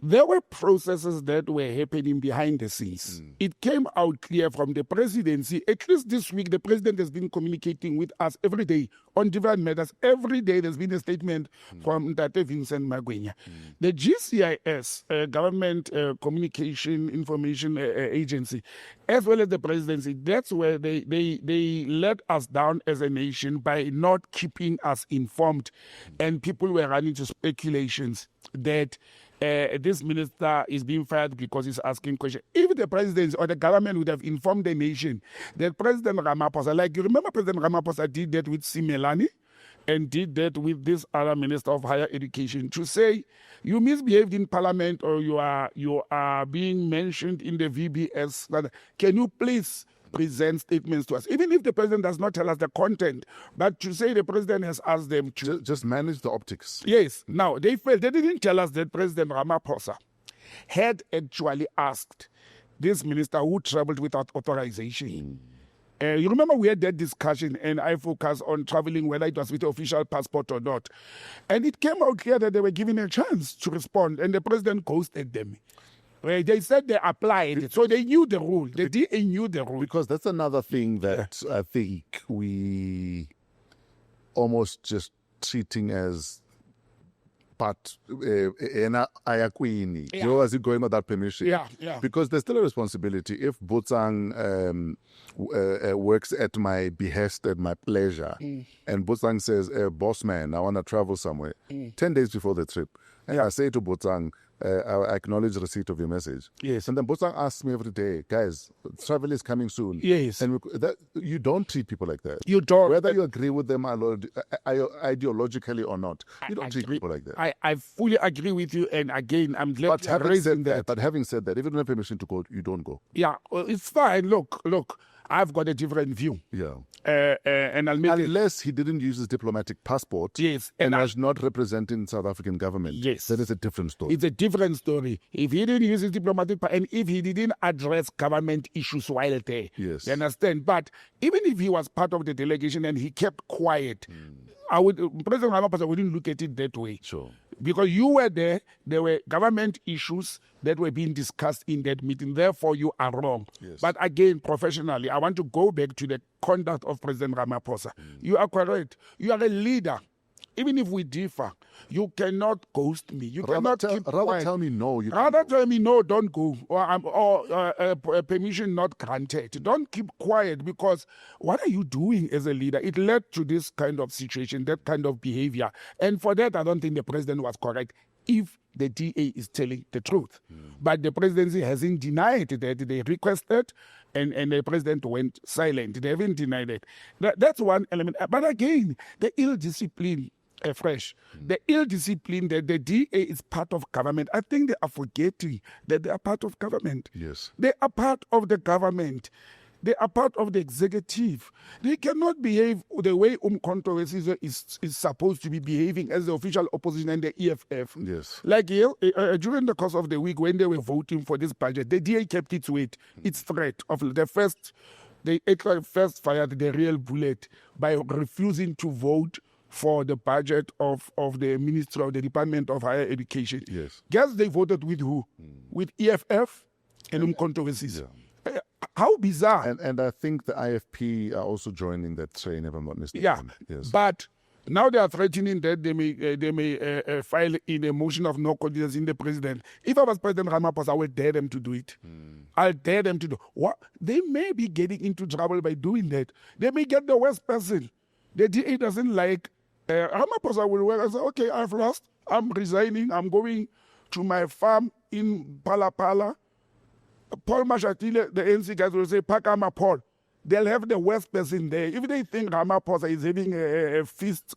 There were processes that were happening behind the scenes. It came out clear from the presidency. At least this week, the president has been communicating with us every day on different matters. Every day, there's been a statement from Tate Vincent Magwenya. The GCIS, Government Communication Information Agency, as well as the presidency, that's where they let us down as a nation by not keeping us informed. And people were running to speculations that this minister is being fired because he's asking questions. If the president or the government would have informed the nation that President Ramaphosa, like you remember President Ramaphosa did that with Simelane and did that with this other minister of higher education, to say you misbehaved in parliament or you are being mentioned in the VBS, can you please present statements to us, even if the president does not tell us the content, but to say the president has asked them to just manage the optics. Yes. Now, they failed. They didn't tell us that President Ramaphosa had actually asked this minister who traveled without authorization. You remember we had that discussion and I focused on traveling, whether it was with official passport or not. And it came out clear that they were given a chance to respond and the president ghosted them. They said they applied it, so they knew the rule. The DA knew the rule. Because that's another thing that I think we almost just treating as part ayakwini. You know, as it going without permission. Yeah. Because there's still a responsibility. If Botsang works at my behest, at my pleasure, and Botsang says, boss man, I want to travel somewhere, 10 days before the trip, and I say to Botsang, I acknowledge receipt of your message. Yes. And then Botsang asks me every day, guys, travel is coming soon. Yes. And you don't treat people like that. You don't. Whether you agree with them ideologically or not, you don't treat people like that. I fully agree with you. And again, I'm glad but having said that. But having said that, if you don't have permission to go, you don't go. Yeah, well, it's fine. Look, I've got a different view. Yeah. And I'll make unless he didn't use his diplomatic passport, yes, and was not representing South African government, yes, that is a different story. It's a different story. If he didn't use his diplomatic and if he didn't address government issues while there, yes, you understand. But even if he was part of the delegation and he kept quiet, President Ramaphosa wouldn't look at it that way. Sure. Because you were there were government issues that were being discussed in that meeting. Therefore, you are wrong. Yes. But again, professionally, I want to go back to the conduct of President Ramaphosa. You are correct. You are a leader. Even if we differ, you cannot ghost me. You cannot keep quiet. Rather tell me no. Tell me no, don't go, or permission not granted. Don't keep quiet, because what are you doing as a leader? It led to this kind of situation, that kind of behavior. And for that, I don't think the president was correct, if the DA is telling the truth. But the presidency hasn't denied that they requested, and the president went silent. They haven't denied it. That's one element. But again, the ill-discipline, the ill-discipline that the DA is part of government. I think they are forgetting that they are part of government. Yes. They are part of the government. They are part of the executive. They cannot behave the way Umkhonto is supposed to be behaving as the official opposition and the EFF. Yes. Like during the course of the week when they were voting for this budget, the DA kept its weight, its threat of the first. They first fired the real bullet by refusing to vote for the budget of the Ministry of the Department of Higher Education. Yes. Guess they voted with who? With EFF and Umkhonto. Yeah. How bizarre. And I think the IFP are also joining that train, if I'm not mistaken. Yeah. Yes. But now they are threatening that they may file in a motion of no confidence in the president. If I was President Ramaphosa, I would dare them to do it. I'll dare them to do what? They may be getting into trouble by doing that. They may get the worst person. The DA doesn't like Ramaphosa will work and say, okay, I've lost, I'm resigning, I'm going to my farm in Palapala. Paul Mashatile, the ANC guys will say, Pakama Paul. They'll have the worst person there. If they think Ramaphosa is having a feast,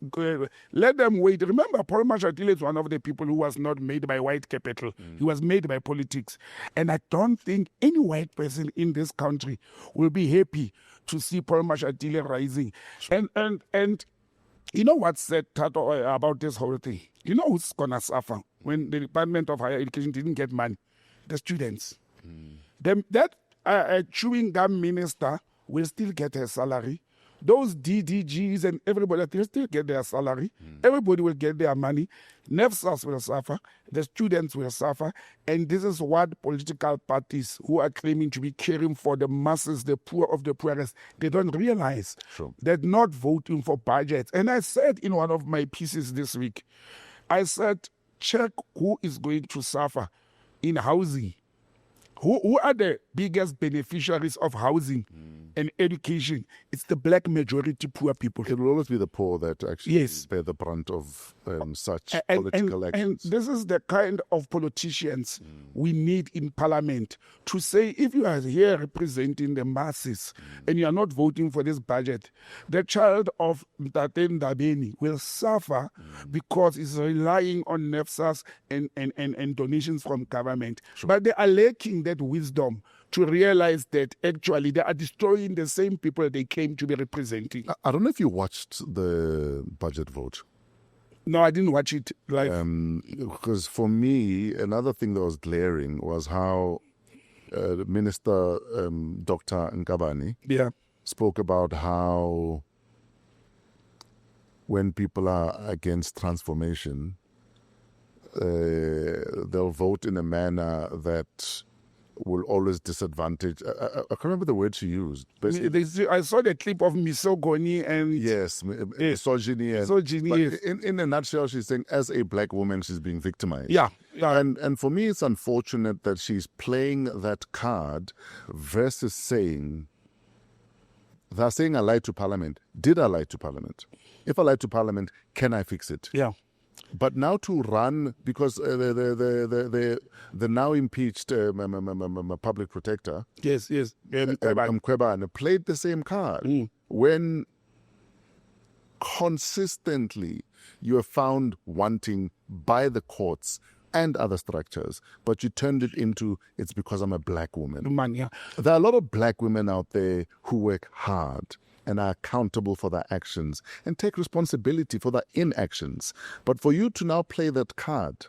let them wait. Remember, Paul Mashatile is one of the people who was not made by white capital. He was made by politics. And I don't think any white person in this country will be happy to see Paul Mashatile rising. And you know what's said, Tato, about this whole thing? You know who's going to suffer when the Department of Higher Education didn't get money? The students. That chewing gum minister will still get her salary. Those DDGs and everybody will still get their salary. Everybody will get their money. NEFSAS will suffer. The students will suffer. And this is what political parties who are claiming to be caring for the masses, the poor of the poorest, they don't realize. Sure. They're not voting for budgets. And I said in one of my pieces this week, I said, check who is going to suffer in housing. Who are the biggest beneficiaries of housing and education? It's the black majority poor people. It will always be the poor that actually Yes. bear the brunt of such political actions. And this is the kind of politicians we need in parliament to say, if you are here representing the masses and you are not voting for this budget, the child of Mtate Ndabeni will suffer because he's relying on NEFSAS and donations from government. Sure. But they are lacking that wisdom to realize that actually they are destroying the same people they claim to be representing. I don't know if you watched the budget vote. No, I didn't watch it live. Because for me, another thing that was glaring was how Minister Dr. NKABANE spoke about how when people are against transformation, they'll vote in a manner that will always disadvantage. I can't remember the word she used. But I saw the clip of misogyny and misogyny. Misogyny. In a nutshell, she's saying as a black woman, she's being victimized. Yeah. And for me, it's unfortunate that she's playing that card versus saying, they're saying I lied to Parliament. Did I lie to Parliament? If I lied to Parliament, can I fix it? Yeah. But now to run, because the now impeached public protector, MKP, played the same card. When consistently you are found wanting by the courts and other structures, but you turned it into, it's because I'm a black woman. There are a lot of black women out there who work hard and are accountable for their actions and take responsibility for their inactions. But for you to now play that card,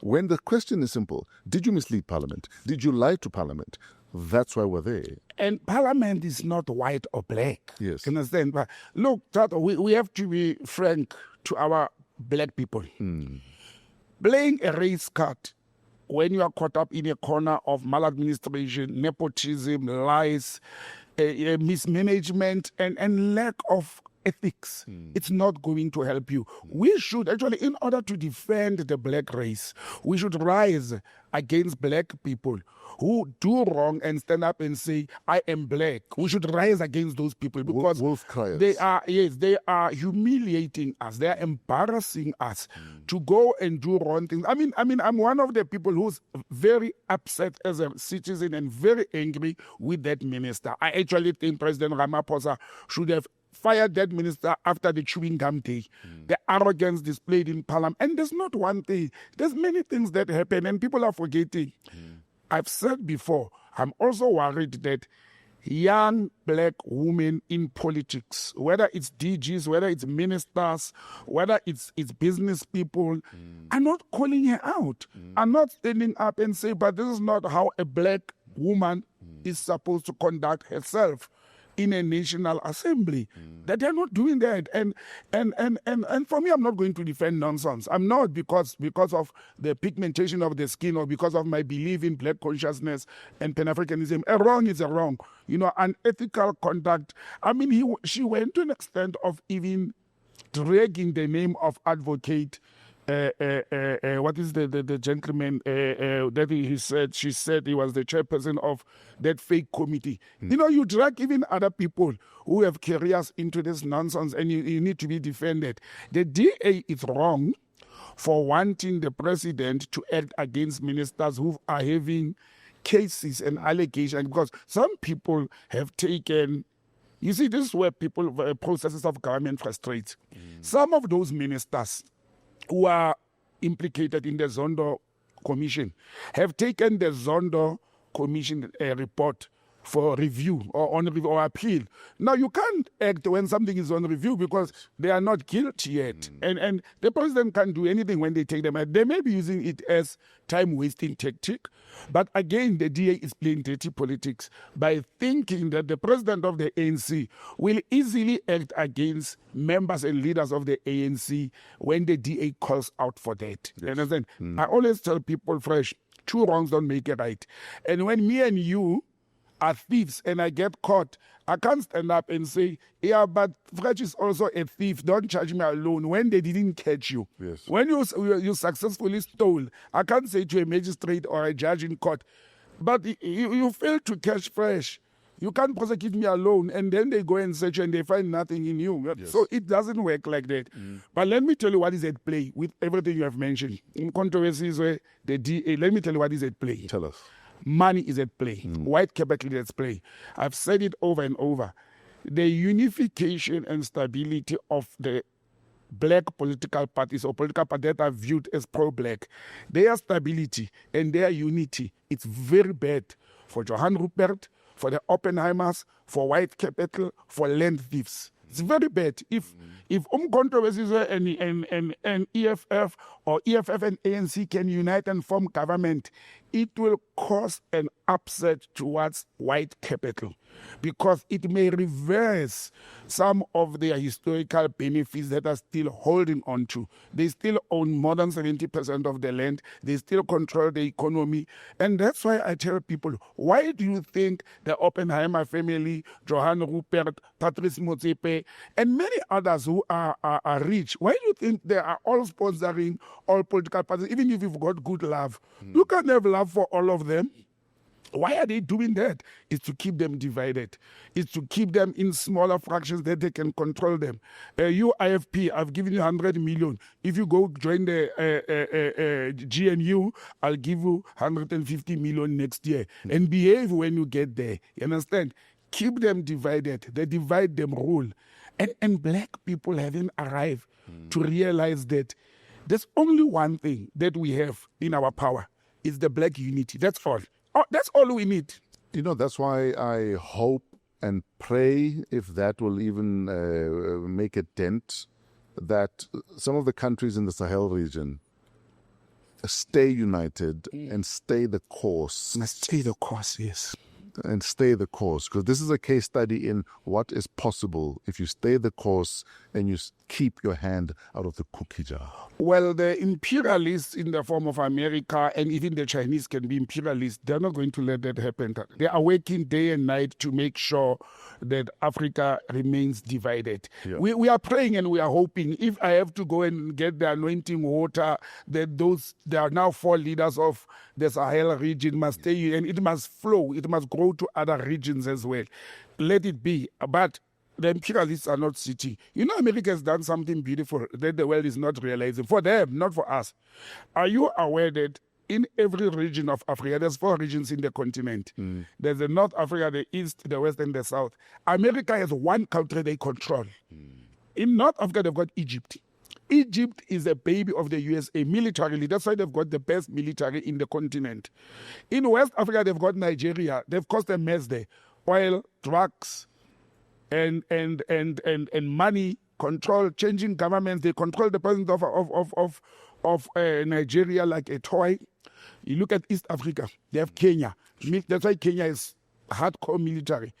when the question is simple, did you mislead Parliament? Did you lie to Parliament? That's why we're there. And Parliament is not white or black. Yes. You understand? But look, Tato, we have to be frank to our black people. Playing a race card when you are caught up in a corner of maladministration, nepotism, lies, mismanagement, and lack of ethics, it's not going to help you. We should actually, in order to defend the black race, we should rise against black people who do wrong and stand up and say, I am black. We should rise against those people because they are humiliating us. They are embarrassing us to go and do wrong things. I mean, I'm one of the people who's very upset as a citizen and very angry with that minister. I actually think President Ramaphosa should have fired that minister after the chewing gum day. The arrogance displayed in Parliament. And there's not one thing. There's many things that happen and people are forgetting. I've said before, I'm also worried that young black women in politics, whether it's DGs, whether it's ministers, whether it's business people, are not calling her out, are not standing up and say, but this is not how a black woman is supposed to conduct herself in a national assembly. That they're not doing that. And for me, I'm not going to defend nonsense. I'm not because of the pigmentation of the skin or because of my belief in black consciousness and Pan-Africanism. A wrong is a wrong. You know, unethical conduct. I mean, she went to an extent of even dragging the name of advocate what is the gentleman that she said he was the chairperson of that fake committee. You know, you drag even other people who have careers into this nonsense, and you need to be defended. The DA is wrong for wanting the president to act against ministers who are having cases and allegations, because some people have taken. You see, this is where processes of government frustrate. Some of those ministers who are implicated in the Zondo Commission have taken the Zondo Commission report for review or appeal. Now, you can't act when something is on review because they are not guilty yet. And the president can't do anything when they take them out. They may be using it as time-wasting tactic. But again, the DA is playing dirty politics by thinking that the president of the ANC will easily act against members and leaders of the ANC when the DA calls out for that. Yes. You understand? I always tell people, Fresh, 2 wrongs don't make a right. And when me and you are thieves and I get caught, I can't stand up and say, yeah, but Fresh is also a thief. Don't charge me alone when they didn't catch you. Yes. When you successfully stole, I can't say to a magistrate or a judge in court, but you failed to catch Fresh. You can't prosecute me alone. And then they go and search and they find nothing in you. Yes. So it doesn't work like that. But let me tell you what is at play with everything you have mentioned. In controversies where the DA, let me tell you what is at play. Tell us. Money is at play. White capital is at play. I've said it over and over. The unification and stability of the black political parties or political parties that are viewed as pro-black, their stability and their unity, it's very bad for Johan Rupert, for the Oppenheimers, for white capital, for land thieves. It's very bad. If controversies and EFF or EFF and ANC can unite and form government, it will cause an upset towards white capital because it may reverse some of their historical benefits that are still holding on to. They still own more than 70% of the land. They still control the economy. And that's why I tell people, why do you think the Oppenheimer family, Johan Rupert, Patrice Motsepe, and many others who are rich, why do you think they are all sponsoring all political parties, even if you've got good love? You can't have love for all of them. Why are they doing that? It's to keep them divided. It's to keep them in smaller fractions that they can control them. You, IFP, I've given you 100 million. If you go join the GNU, I'll give you 150 million next year. And behave when you get there. You understand? Keep them divided. They divide them rule. And black people haven't arrived to realize that there's only one thing that we have in our power. It's the black unity. That's all. Oh, that's all we need. You know, that's why I hope and pray, if that will even make a dent, that some of the countries in the Sahel region stay united and stay the course. Stay the course, yes. And stay the course, because this is a case study in what is possible if you stay the course and you keep your hand out of the cookie jar. Well, the imperialists in the form of America and even the Chinese can be imperialists. They're not going to let that happen. They are working day and night to make sure that Africa remains divided. Yeah. We are praying and we are hoping, if I have to go and get the anointing water, that there are now 4 leaders of the Sahel region must stay, and it must flow. It must go to other regions as well. Let it be. But the imperialists are not sitting. You know, America has done something beautiful that the world is not realizing. For them, not for us. Are you aware that in every region of Africa, there's 4 regions in the continent. There's the North Africa, the East, the West, and the South. America has one country they control. In North Africa, they've got Egypt. Egypt is a baby of the USA militarily. That's why they've got the best military in the continent. In West Africa, they've got Nigeria. They've caused a mess there. Oil, drugs, and money, control, changing governments. They control the president of Nigeria like a toy. You look at East Africa, they have Kenya. That's why Kenya is hardcore military.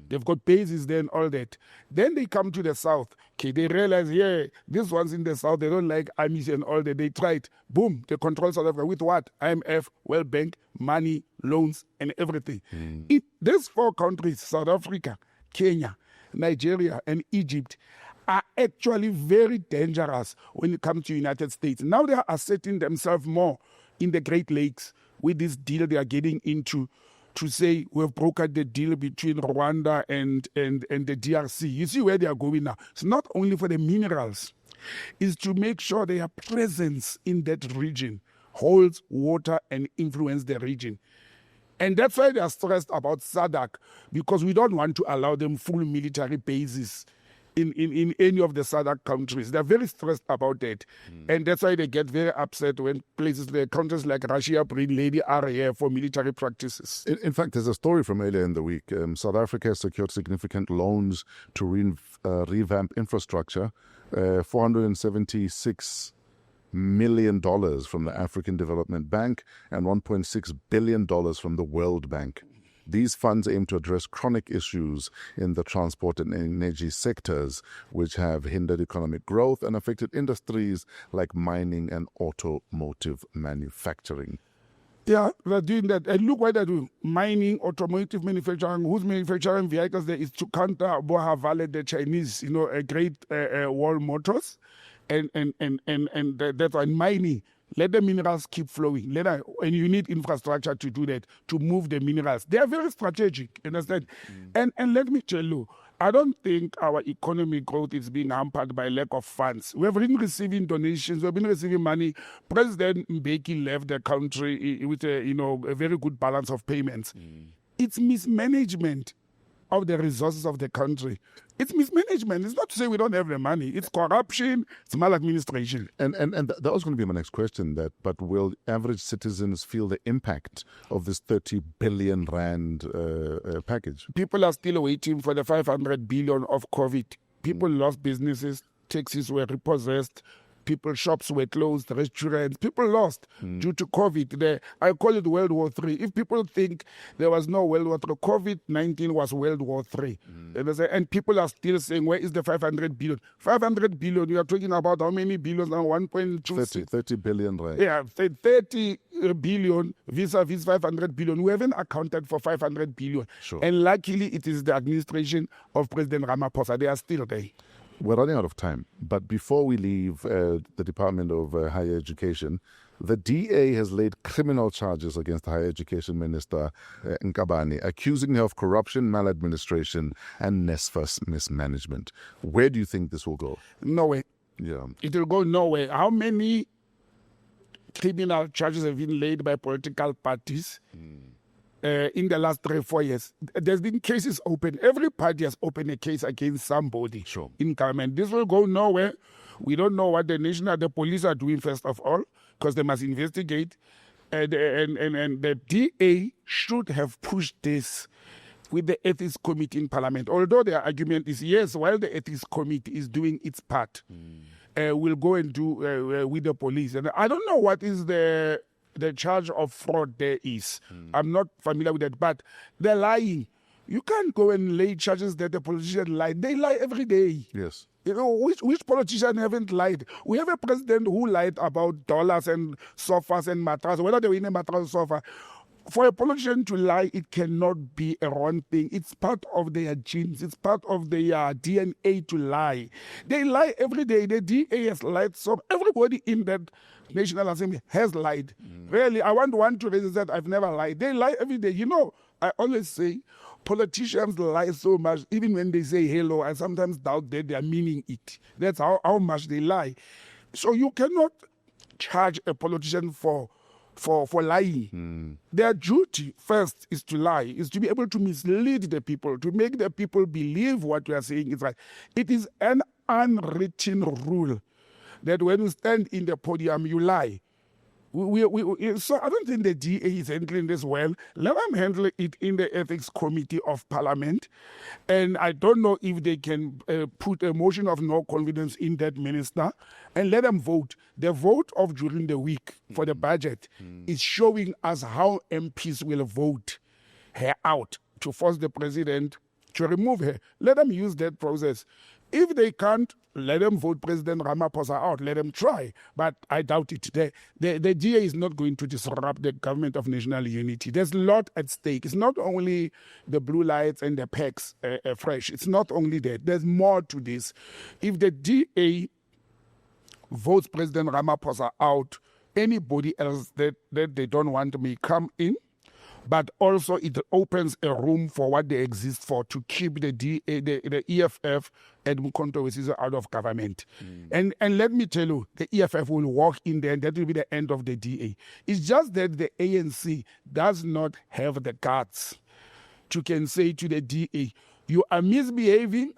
They've got bases there and all that. Then they come to the south. Okay, they realize, this one's in the south, they don't like armies and all that. They tried. Boom, they control South Africa with what? IMF, World Bank, money, loans, and everything. These 4 countries, South Africa, Kenya, Nigeria, and Egypt, are actually very dangerous when it comes to United States. Now they are asserting themselves more in the Great Lakes with this deal they are getting into to say we've brokered the deal between Rwanda and the DRC. You see where they are going now. It's not only for the minerals. It's to make sure their presence in that region holds water and influence the region. And that's why they are stressed about SADC, because we don't want to allow them full military bases in any of the SADC countries. They're very stressed about that. And that's why they get very upset when countries like Russia bring Lady R here for military practices. In fact, there's a story from earlier in the week. South Africa has secured significant loans to revamp infrastructure, $476 million from the African Development Bank and $1.6 billion from the World Bank. These funds aim to address chronic issues in the transport and energy sectors, which have hindered economic growth and affected industries like mining and automotive manufacturing. Yeah, they're doing that. And look what they're doing. Mining, automotive manufacturing. Who's manufacturing vehicles there is to counter Bohavale, the Chinese, a great world motors. And that's why mining. Let the minerals keep flowing. And you need infrastructure to do that, to move the minerals. They are very strategic, understand? And let me tell you, I don't think our economic growth is being hampered by lack of funds. We have been receiving donations. We've been receiving money. President Mbeki left the country with a very good balance of payments. It's mismanagement of the resources of the country. It's mismanagement. It's not to say we don't have the money. It's corruption. It's maladministration. And that was going to be my next question. But will average citizens feel the impact of this 30 billion rand package? People are still waiting for the 500 billion of COVID. People lost businesses. Taxis were repossessed. Shops were closed, restaurants, people lost due to COVID. I call it World War III. If people think there was no World War III, COVID-19 was World War III. And people are still saying, where is the 500 billion? 500 billion, you are talking about how many billions now? 1.2? 30 billion, right? Yeah, 30 billion vis-a-vis 500 billion. We haven't accounted for 500 billion. Sure. And luckily, it is the administration of President Ramaphosa. They are still there. We're running out of time, but before we leave the Department of Higher Education, the DA has laid criminal charges against Higher Education Minister NKABANE, accusing her of corruption, maladministration, and NSFAS mismanagement. Where do you think this will go? Nowhere. Yeah. It will go nowhere. How many criminal charges have been laid by political parties in the last 3-4 years? There's been cases open. Every party has opened a case against somebody in government. This will go nowhere. We don't know what the police are doing first of all, because they must investigate. And the DA should have pushed this with the Ethics Committee in Parliament. Although their argument is, yes, while the Ethics Committee is doing its part, we'll go and do with the police. And I don't know what is the charge of fraud there is. I'm not familiar with that, but they're lying. You can't go and lay charges that the politicians lie. They lie every day. Yes. Which politician haven't lied? We have a president who lied about dollars and sofas and mattresses, whether they were in a mattress or sofa. For a politician to lie, it cannot be a wrong thing. It's part of their genes. It's part of their DNA to lie. They lie every day. The DA has lied. So everybody in that National Assembly has lied. Really, I want one to raise that I've never lied. They lie every day. I always say politicians lie so much, even when they say hello, I sometimes doubt that they are meaning it. That's how much they lie. So you cannot charge a politician for lying. Their duty first is to lie, is to be able to mislead the people, to make the people believe what we are saying is right. It is an unwritten rule that when you stand in the podium, you lie. So I don't think the DA is handling this well. Let them handle it in the Ethics Committee of Parliament. And I don't know if they can put a motion of no confidence in that minister and let them vote. The vote of during the week for the budget is showing us how MPs will vote her out to force the president to remove her. Let them use that process. If they can't, let them vote President Ramaphosa out. Let them try. But I doubt it. The DA is not going to disrupt the government of national unity. There's a lot at stake. It's not only the blue lights and the packs fresh. It's not only that. There's more to this. If the DA votes President Ramaphosa out, anybody else that they don't want may come in. But also it opens a room for what they exist for, to keep the DA, the EFF and Mkhonto Wesizwe out of government. And let me tell you, the EFF will walk in there and that will be the end of the DA. It's just that the ANC does not have the guts to can say to the DA, you are misbehaving.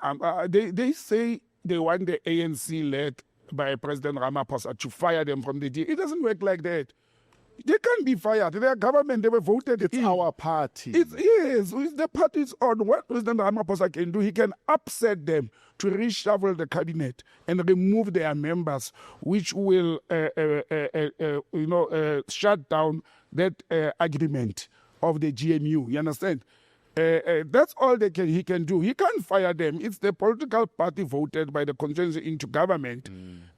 They say they want the ANC led by President Ramaphosa to fire them from the DA. It doesn't work like that. They can't be fired. Their government, they were voted. It's our party. It's the party's on. What President Ramaphosa can do, he can upset them to reshuffle the cabinet and remove their members, which will, shut down that agreement of the GMU. You understand? That's all he can do. He can't fire them. It's the political party voted by the constituency into government,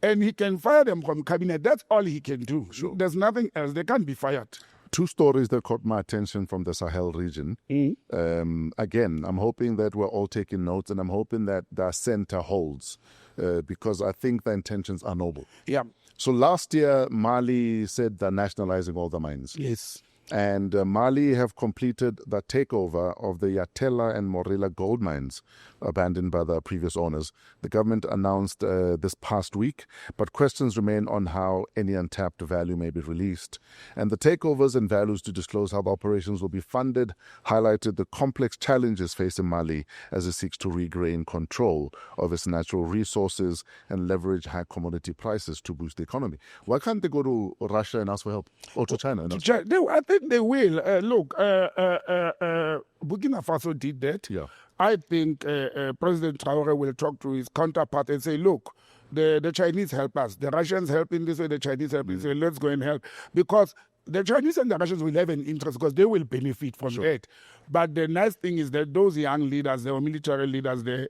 and he can fire them from cabinet. That's all he can do. Sure. There's nothing else. They can't be fired. Two stories that caught my attention from the Sahel region. Again, I'm hoping that we're all taking notes, and I'm hoping that the center holds, because I think the intentions are noble. Yeah. So last year, Mali said they're nationalizing all the mines. Yes. And Mali have completed the takeover of the Yatela and Morila gold mines abandoned by the previous owners. The government announced this past week, but questions remain on how any untapped value may be released. And the takeovers and values to disclose how the operations will be funded highlighted the complex challenges facing Mali as it seeks to regain control of its natural resources and leverage high commodity prices to boost the economy. Why can't they go to Russia and ask for help? Or to China? I think they will. Look, Burkina Faso did that. Yeah. I think President Traore will talk to his counterpart and say, look, the Chinese help us. The Russians help in this way, the Chinese help in this way. Let's go and help. Because the Chinese and the Russians will have an interest because they will benefit from that. But the nice thing is that those young leaders, the military leaders, they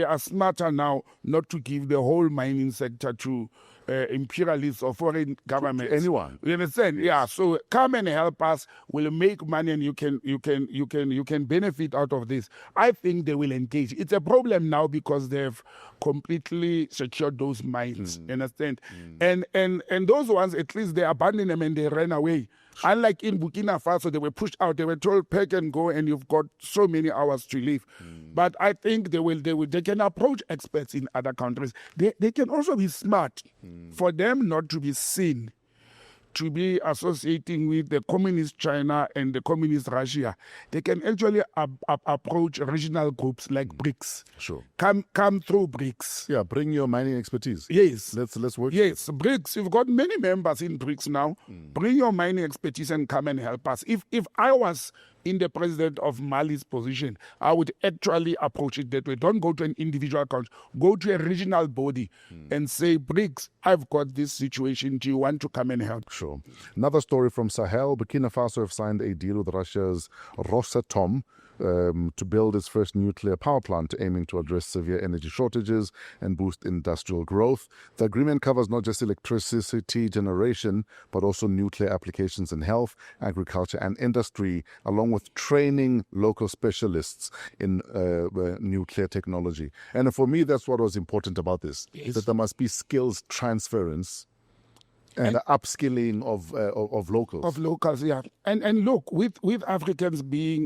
are smarter now not to give the whole mining sector to imperialists or foreign governments. Anyone. You understand? Yes. Yeah. So come and help us. We'll make money, and you can benefit out of this. I think they will engage. It's a problem now because they've completely secured those mines. You understand? And those ones, at least they abandoned them and they ran away. Unlike in Burkina Faso, they were pushed out. They were told, pack and go, and you've got so many hours to leave. But I think they can approach experts in other countries. They can also be smart for them not to be seen to be associating with the communist China and the communist Russia. They can actually approach regional groups like BRICS. Sure. Come through BRICS. Yeah, bring your mining expertise. Yes. Let's work. Yes, BRICS. You've got many members in BRICS now. Bring your mining expertise and come and help us. If I was in the president of Mali's position, I would actually approach it that way. Don't go to an individual country. Go to a regional body and say, BRICS, I've got this situation. Do you want to come and help? Sure. Another story from Sahel. Burkina Faso have signed a deal with Russia's Rosatom to build its first nuclear power plant, aiming to address severe energy shortages and boost industrial growth. The agreement covers not just electricity generation, but also nuclear applications in health, agriculture, and industry, along with training local specialists in nuclear technology. And for me, that's what was important about this, that there must be skills transference and upskilling of locals. Of locals, yeah. And look, with Africans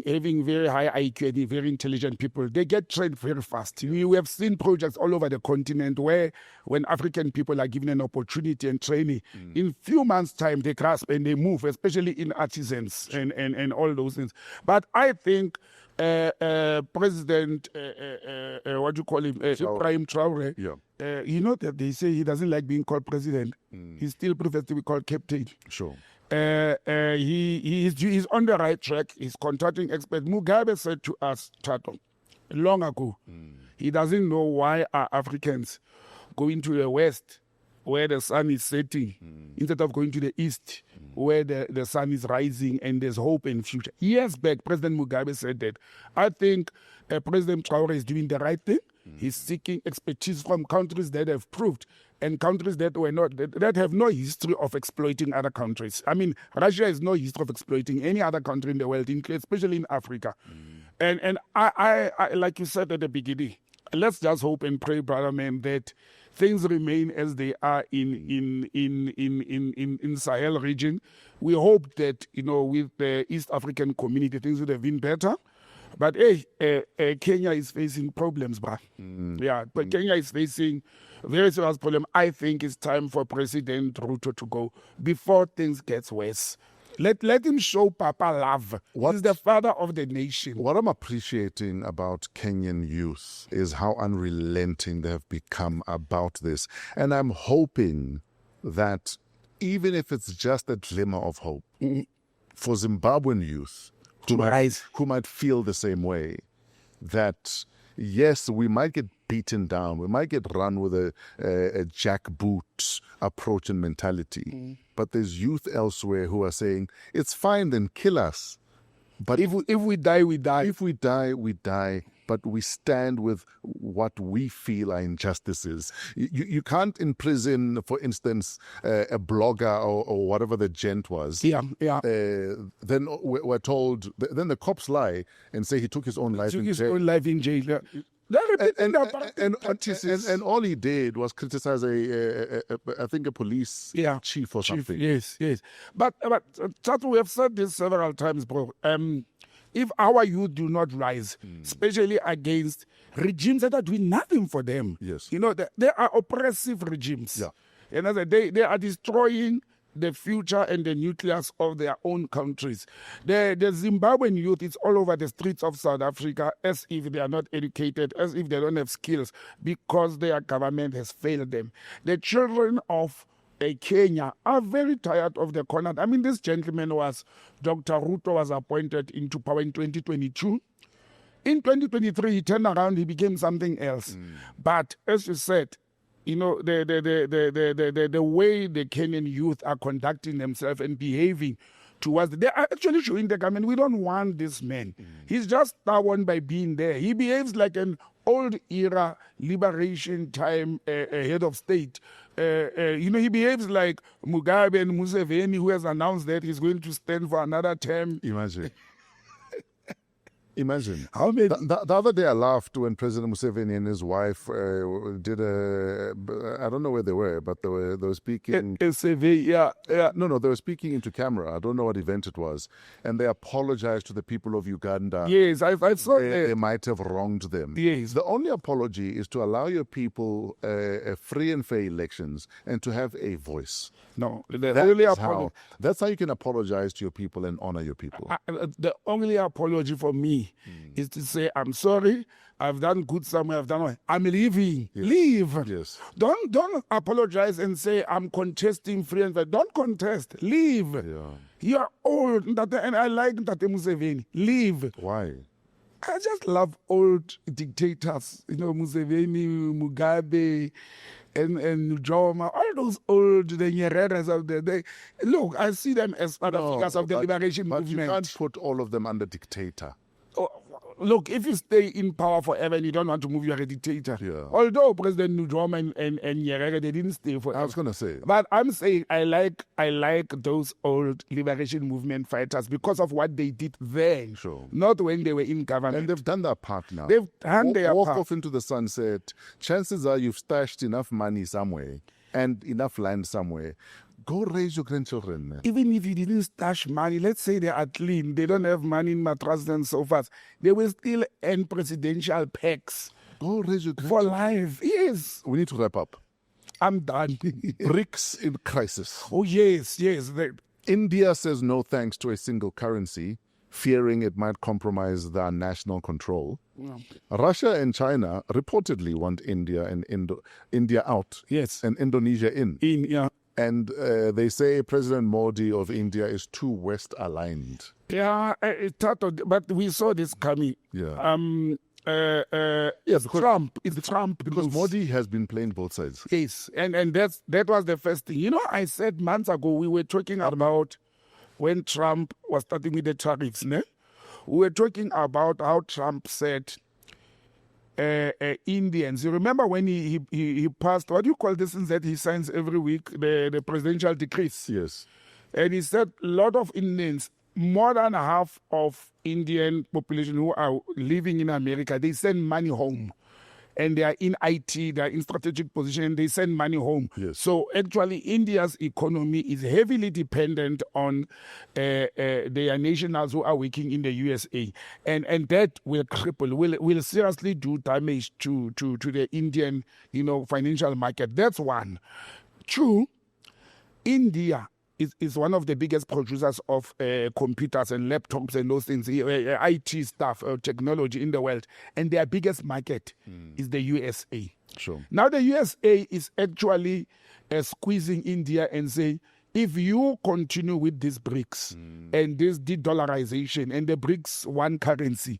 having very high IQ and very intelligent people, they get trained very fast. We have seen projects all over the continent where when African people are given an opportunity and training, in few months' time they grasp and they move, especially in artisans and all those things. But I think President, what do you call him, Ibrahim Traore, you know that they say he doesn't like being called president. He still prefers to be called captain. Sure. He's on the right track. He's contacting experts. Mugabe said to us, Tato, long ago, he doesn't know why are Africans going to the west where the sun is setting instead of going to the east where the sun is rising and there's hope and future. Years back, President Mugabe said that. I think President Traore is doing the right thing. He's seeking expertise from countries that have proved and countries that were not, that have no history of exploiting other countries. I mean, Russia has no history of exploiting any other country in the world, especially in Africa. And I, like you said at the beginning, let's just hope and pray, brother man, that things remain as they are in Sahel region. We hope that, with the East African community, things would have been better. But Kenya is facing problems, bruh. Yeah, but Kenya is facing very serious problem. I think it's time for President Ruto to go before things get worse. Let him show Papa love. He's the father of the nation. What I'm appreciating about Kenyan youth is how unrelenting they have become about this. And I'm hoping that even if it's just a glimmer of hope for Zimbabwean youth who might feel the same way, that yes, we might get beaten down, we might get run with a jackboot approach and mentality, but there's youth elsewhere who are saying, it's fine, then kill us. But if we die, we die. If we die, we die. But we stand with what we feel are injustices. You can't imprison, for instance, a blogger or whatever the gent was. Yeah. Then we're told, then the cops lie and say he took his own life in jail. Yeah. And all he did was criticize I think a police chief or something. Yes. But Chato, we have said this several times, bro. If our youth do not rise, especially against regimes that are doing nothing for them, yes, they are oppressive regimes. Yeah. And they are destroying the future and the nucleus of their own countries. The Zimbabwean youth is all over the streets of South Africa as if they are not educated, as if they don't have skills, because their government has failed them. The children of Kenya are very tired of the corner. I mean, this gentleman Dr. Ruto was appointed into power in 2022. In 2023, he turned around, he became something else. But as you said, the way the Kenyan youth are conducting themselves and behaving towards, they are actually showing the government, we don't want this man. He's just stubborn by being there. He behaves like an old era liberation time head of state. He behaves like Mugabe and Museveni, who has announced that he's going to stand for another term. Imagine. How many? The other day I laughed when President Museveni and his wife did I don't know where they were, but they were speaking. Yeah. No, they were speaking into camera. I don't know what event it was. And they apologized to the people of Uganda. Yes, I saw they might have wronged them. Yes. The only apology is to allow your people free and fair elections and to have a voice. No, that's how you can apologize to your people and honor your people. The only apology for me is to say, I'm sorry, I've done good somewhere, I'm leaving. Yes. Leave. Yes. Don't apologize and say, I'm contesting free and fair. Don't contest. Leave. Yeah. You're old, and I like Tate Museveni. Leave. Why? I just love old dictators. Museveni, Mugabe, and Njoma, all those old, the Nyereres of the day. Look, I see them as figures of the liberation movement. But you can't put all of them under dictator. Look, if you stay in power forever and you don't want to move, you're a dictator. Yeah. Although President Njoma and Nyerere, they didn't stay forever. I was going to say. But I'm saying I like those old liberation movement fighters because of what they did then. Sure. Not when they were in government. And they've done their part now. They've done their part. Walk off into the sunset. Chances are you've stashed enough money somewhere and enough land somewhere. Go raise your grandchildren. Even if you didn't stash money, let's say they are clean, they don't have money in mattresses and sofas, they will still earn presidential packs. Go raise your for life. Yes. We need to wrap up. I'm done. BRICS in crisis. Oh, yes. India says no thanks to a single currency, fearing it might compromise their national control. Yeah. Russia and China reportedly want India and India out. Yes. And Indonesia in. Yeah. And they say President Modi of India is too West aligned. Yeah, but we saw this coming. Yeah. Yes, Trump. It's Trump because Modi has been playing both sides. Yes, and that was the first thing. I said months ago we were talking about when Trump was starting with the tariffs. We were talking about how Trump said Indians. You remember when he passed, what do you call this thing that he signs every week, the presidential decrees? Yes. And he said a lot of Indians, more than half of Indian population who are living in America, they send money home. And they are in IT, they are in strategic position, and they send money home. Yes. So actually, India's economy is heavily dependent on their nationals who are working in the USA, and that will cripple, will seriously do damage to the Indian, financial market. That's one. Two, India is one of the biggest producers of computers and laptops and those things, IT stuff, technology in the world. And their biggest market is the USA. Sure. Now the USA is actually squeezing India and saying, if you continue with this BRICS and this de-dollarization and the BRICS one currency,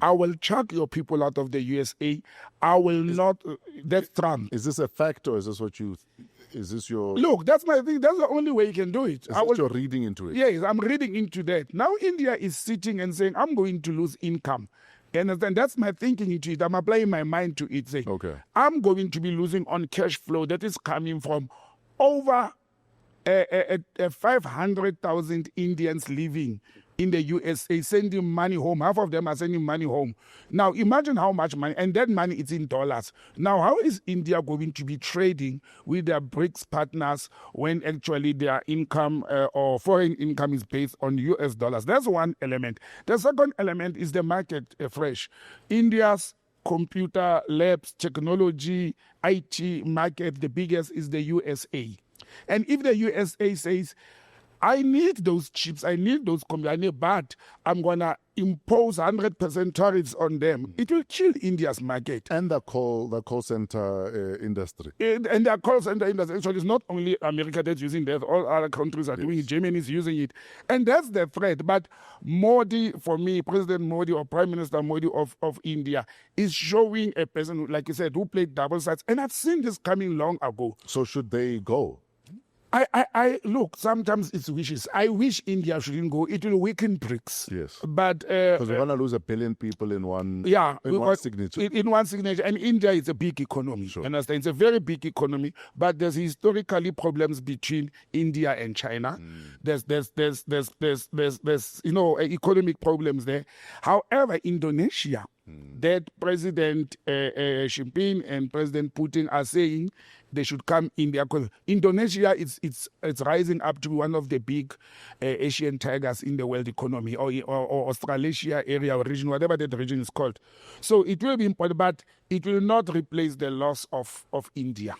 I will chuck your people out of the USA. I will not. That's Trump. Is this a fact, or is this what you? Is this your? Look, that's my thing. That's the only way you can do it. Is this your reading into it? Yes, I'm reading into that. Now India is sitting and saying, I'm going to lose income. You understand? That's my thinking into it. I'm applying my mind to it. Saying, okay, I'm going to be losing on cash flow that is coming from over 500,000 Indians living in the USA, sending money home. Half of them are sending money home. Now, imagine how much money, and that money is in dollars. Now, how is India going to be trading with their BRICS partners when actually their income or foreign income is based on US dollars? That's one element. The second element is the market fresh. India's computer labs, technology, IT market, the biggest is the USA. And if the USA says, I need those chips, I need those computers, but I'm going to impose 100% tariffs on them, it will kill India's market. And the call center industry. And the call center industry, actually, it's not only America that's using that, all other countries are doing it, Germany is using it. And that's the threat. But Modi, for me, President Modi or Prime Minister Modi of India is showing a person, like you said, who played double sides. And I've seen this coming long ago. So should they go? I look, sometimes it's wishes. I wish India shouldn't go. It will weaken BRICS. Yes. But because we're going to lose 1 billion people in one signature. In one signature. And India is a big economy. Sure. Understand? It's a very big economy. But there's historically problems between India and China. There's economic problems there. However, Indonesia, that President Xi Jinping and President Putin are saying they should come in there. Indonesia it's rising up to be one of the big Asian tigers in the world economy, or Australasia area or region, whatever that region is called. So it will be important, but it will not replace the loss of India.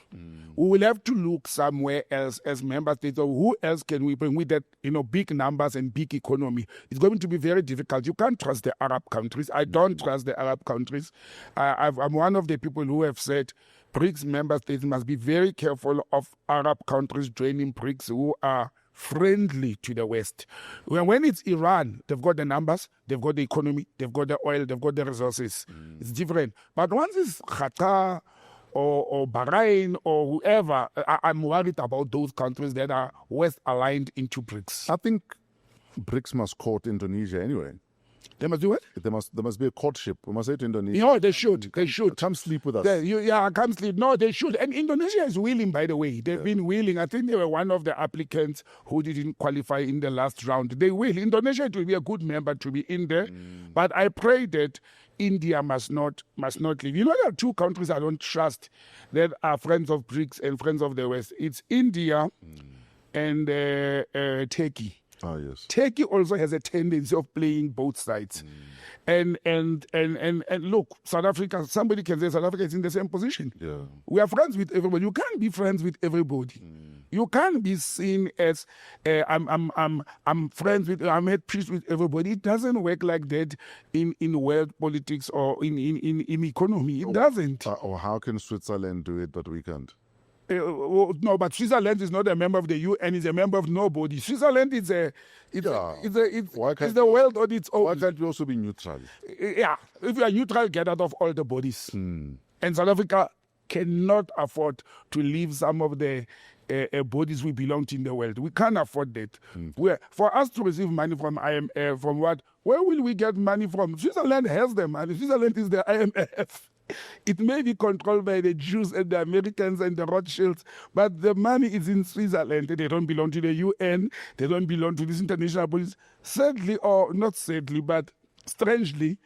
We will have to look somewhere else as member states, or who else can we bring with that, big numbers and big economy. It's going to be very difficult. You can't trust the Arab countries. I don't trust the Arab countries. I'm one of the people who have said BRICS member states must be very careful of Arab countries joining BRICS who are friendly to the West. When it's Iran, they've got the numbers, they've got the economy, they've got the oil, they've got the resources. It's different. But once it's Qatar or Bahrain or whoever, I'm worried about those countries that are West aligned into BRICS. I think BRICS must court Indonesia anyway. They must do what? There must be a courtship. We must say to Indonesia. They should. They should. Come sleep with us. Come sleep. No, they should. And Indonesia is willing, by the way. They've been willing. I think they were one of the applicants who didn't qualify in the last round. They will. Indonesia will be a good member to be in there. But I pray that India must not leave. There are two countries I don't trust that are friends of BRICS and friends of the West. It's India and Turkey. Ah, yes. Turkey also has a tendency of playing both sides. And look, South Africa, somebody can say South Africa is in the same position. Yeah. We are friends with everybody. You can't be friends with everybody. You can't be seen as I'm friends with, I'm at peace with everybody. It doesn't work like that in world politics or in economy. It doesn't. Or how can Switzerland do it but we can't? No, but Switzerland is not a member of the UN, it's a member of nobody. Switzerland is the world on its own. Why can't we also be neutral? Yeah, if you are neutral, get out of all the bodies. And South Africa cannot afford to leave some of the bodies we belong to in the world. We can't afford that. For us to receive money from IMF, from what? Where will we get money from? Switzerland has the money. Switzerland is the IMF. It may be controlled by the Jews and the Americans and the Rothschilds, but the money is in Switzerland. They don't belong to the UN. They don't belong to this international bodies. Sadly, or not sadly, but strangely,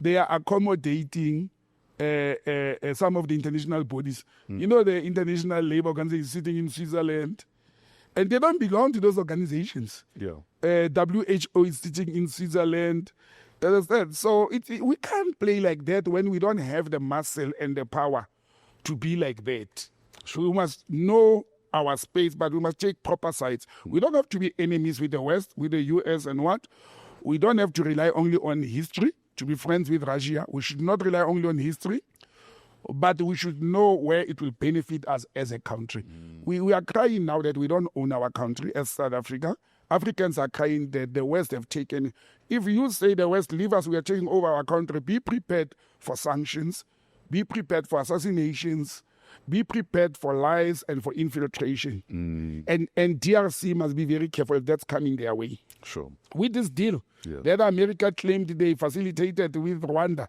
they are accommodating some of the international bodies. You know, the International Labour Organization is sitting in Switzerland, and they don't belong to those organizations. Yeah. WHO is sitting in Switzerland. Understand? So we can't play like that when we don't have the muscle and the power to be like that. So we must know our space, but we must take proper sides. We don't have to be enemies with the West, with the US and what. We don't have to rely only on history to be friends with Russia. We should not rely only on history, but we should know where it will benefit us as a country. We are crying now that we don't own our country as South Africa. Africans are crying that the West have taken. If you say the West, leave us, we are taking over our country, be prepared for sanctions, be prepared for assassinations, be prepared for lies and for infiltration. And DRC must be very careful if that's coming their way. Sure. With this deal that America claimed they facilitated with Rwanda,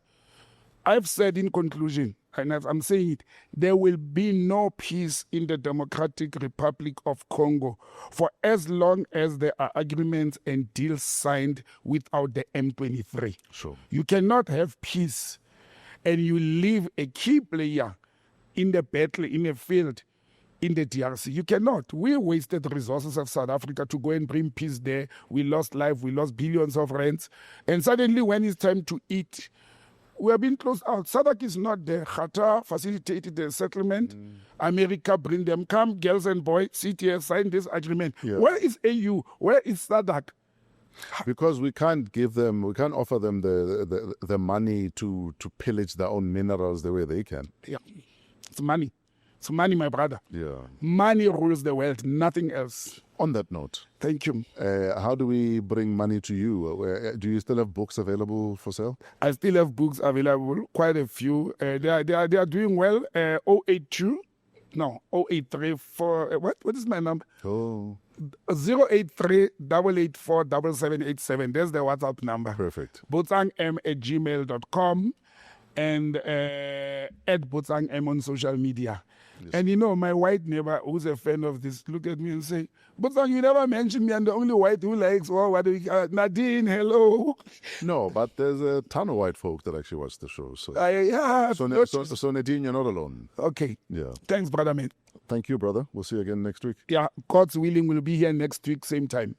I've said in conclusion, and I'm saying it, there will be no peace in the Democratic Republic of Congo for as long as there are agreements and deals signed without the M23. Sure. You cannot have peace and you leave a key player in the battle, in a field, in the DRC. You cannot. We wasted the resources of South Africa to go and bring peace there. We lost life. We lost billions of rands. And suddenly when it's time to eat, we are being closed out. SADC is not there. Qatar facilitated the settlement. America bring them. Come, girls and boys, sit here, sign this agreement. Yeah. Where is AU? Where is SADC? Because we can't offer them the money to pillage their own minerals the way they can. Yeah. It's money. It's money, my brother. Yeah. Money rules the world, nothing else. On that note, thank you. How do we bring money to you? Do you still have books available for sale? I still have books available, quite a few. They are doing well. 083 what is my number? 083 884 7787. That's the WhatsApp number. Perfect. botsangm@gmail.com and at botsangm on social media. Yes. And you know, my white neighbor who's a fan of this, look at me and say, Botsang, you never mentioned me, and the only white who likes, Nadine, hello. No, but there's a ton of white folk that actually watch the show. So, so Nadine, you're not alone. Okay. Yeah. Thanks, brother, mate. Thank you, brother. We'll see you again next week. Yeah, God's willing, we'll be here next week, same time.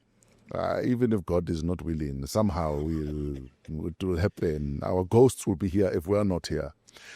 Even if God is not willing, somehow it will happen. Our ghosts will be here if we're not here.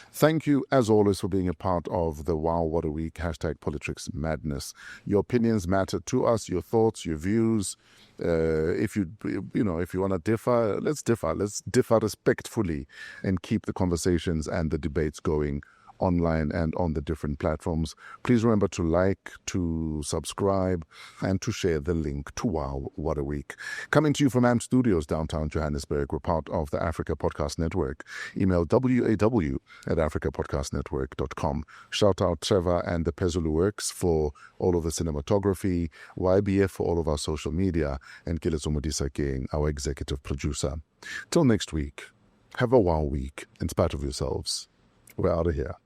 Thank you, as always, for being a part of the Wow What a Week #PoliTricks Madness. Your opinions matter to us. Your thoughts, your views. If you want to differ, let's differ. Let's differ respectfully and keep the conversations and the debates going online and on the different platforms. Please remember to like, to subscribe, and to share the link to Wow What a Week. Coming to you from AM Studios, downtown Johannesburg. We're part of the Africa Podcast Network. Email waw@africapodcastnetwork.com. Shout out Trevor and the Pezulu Works for all of the cinematography, YBF for all of our social media, and Kiletso Modisakeng, our executive producer. Till next week, have a wow week in spite of yourselves. We're out of here.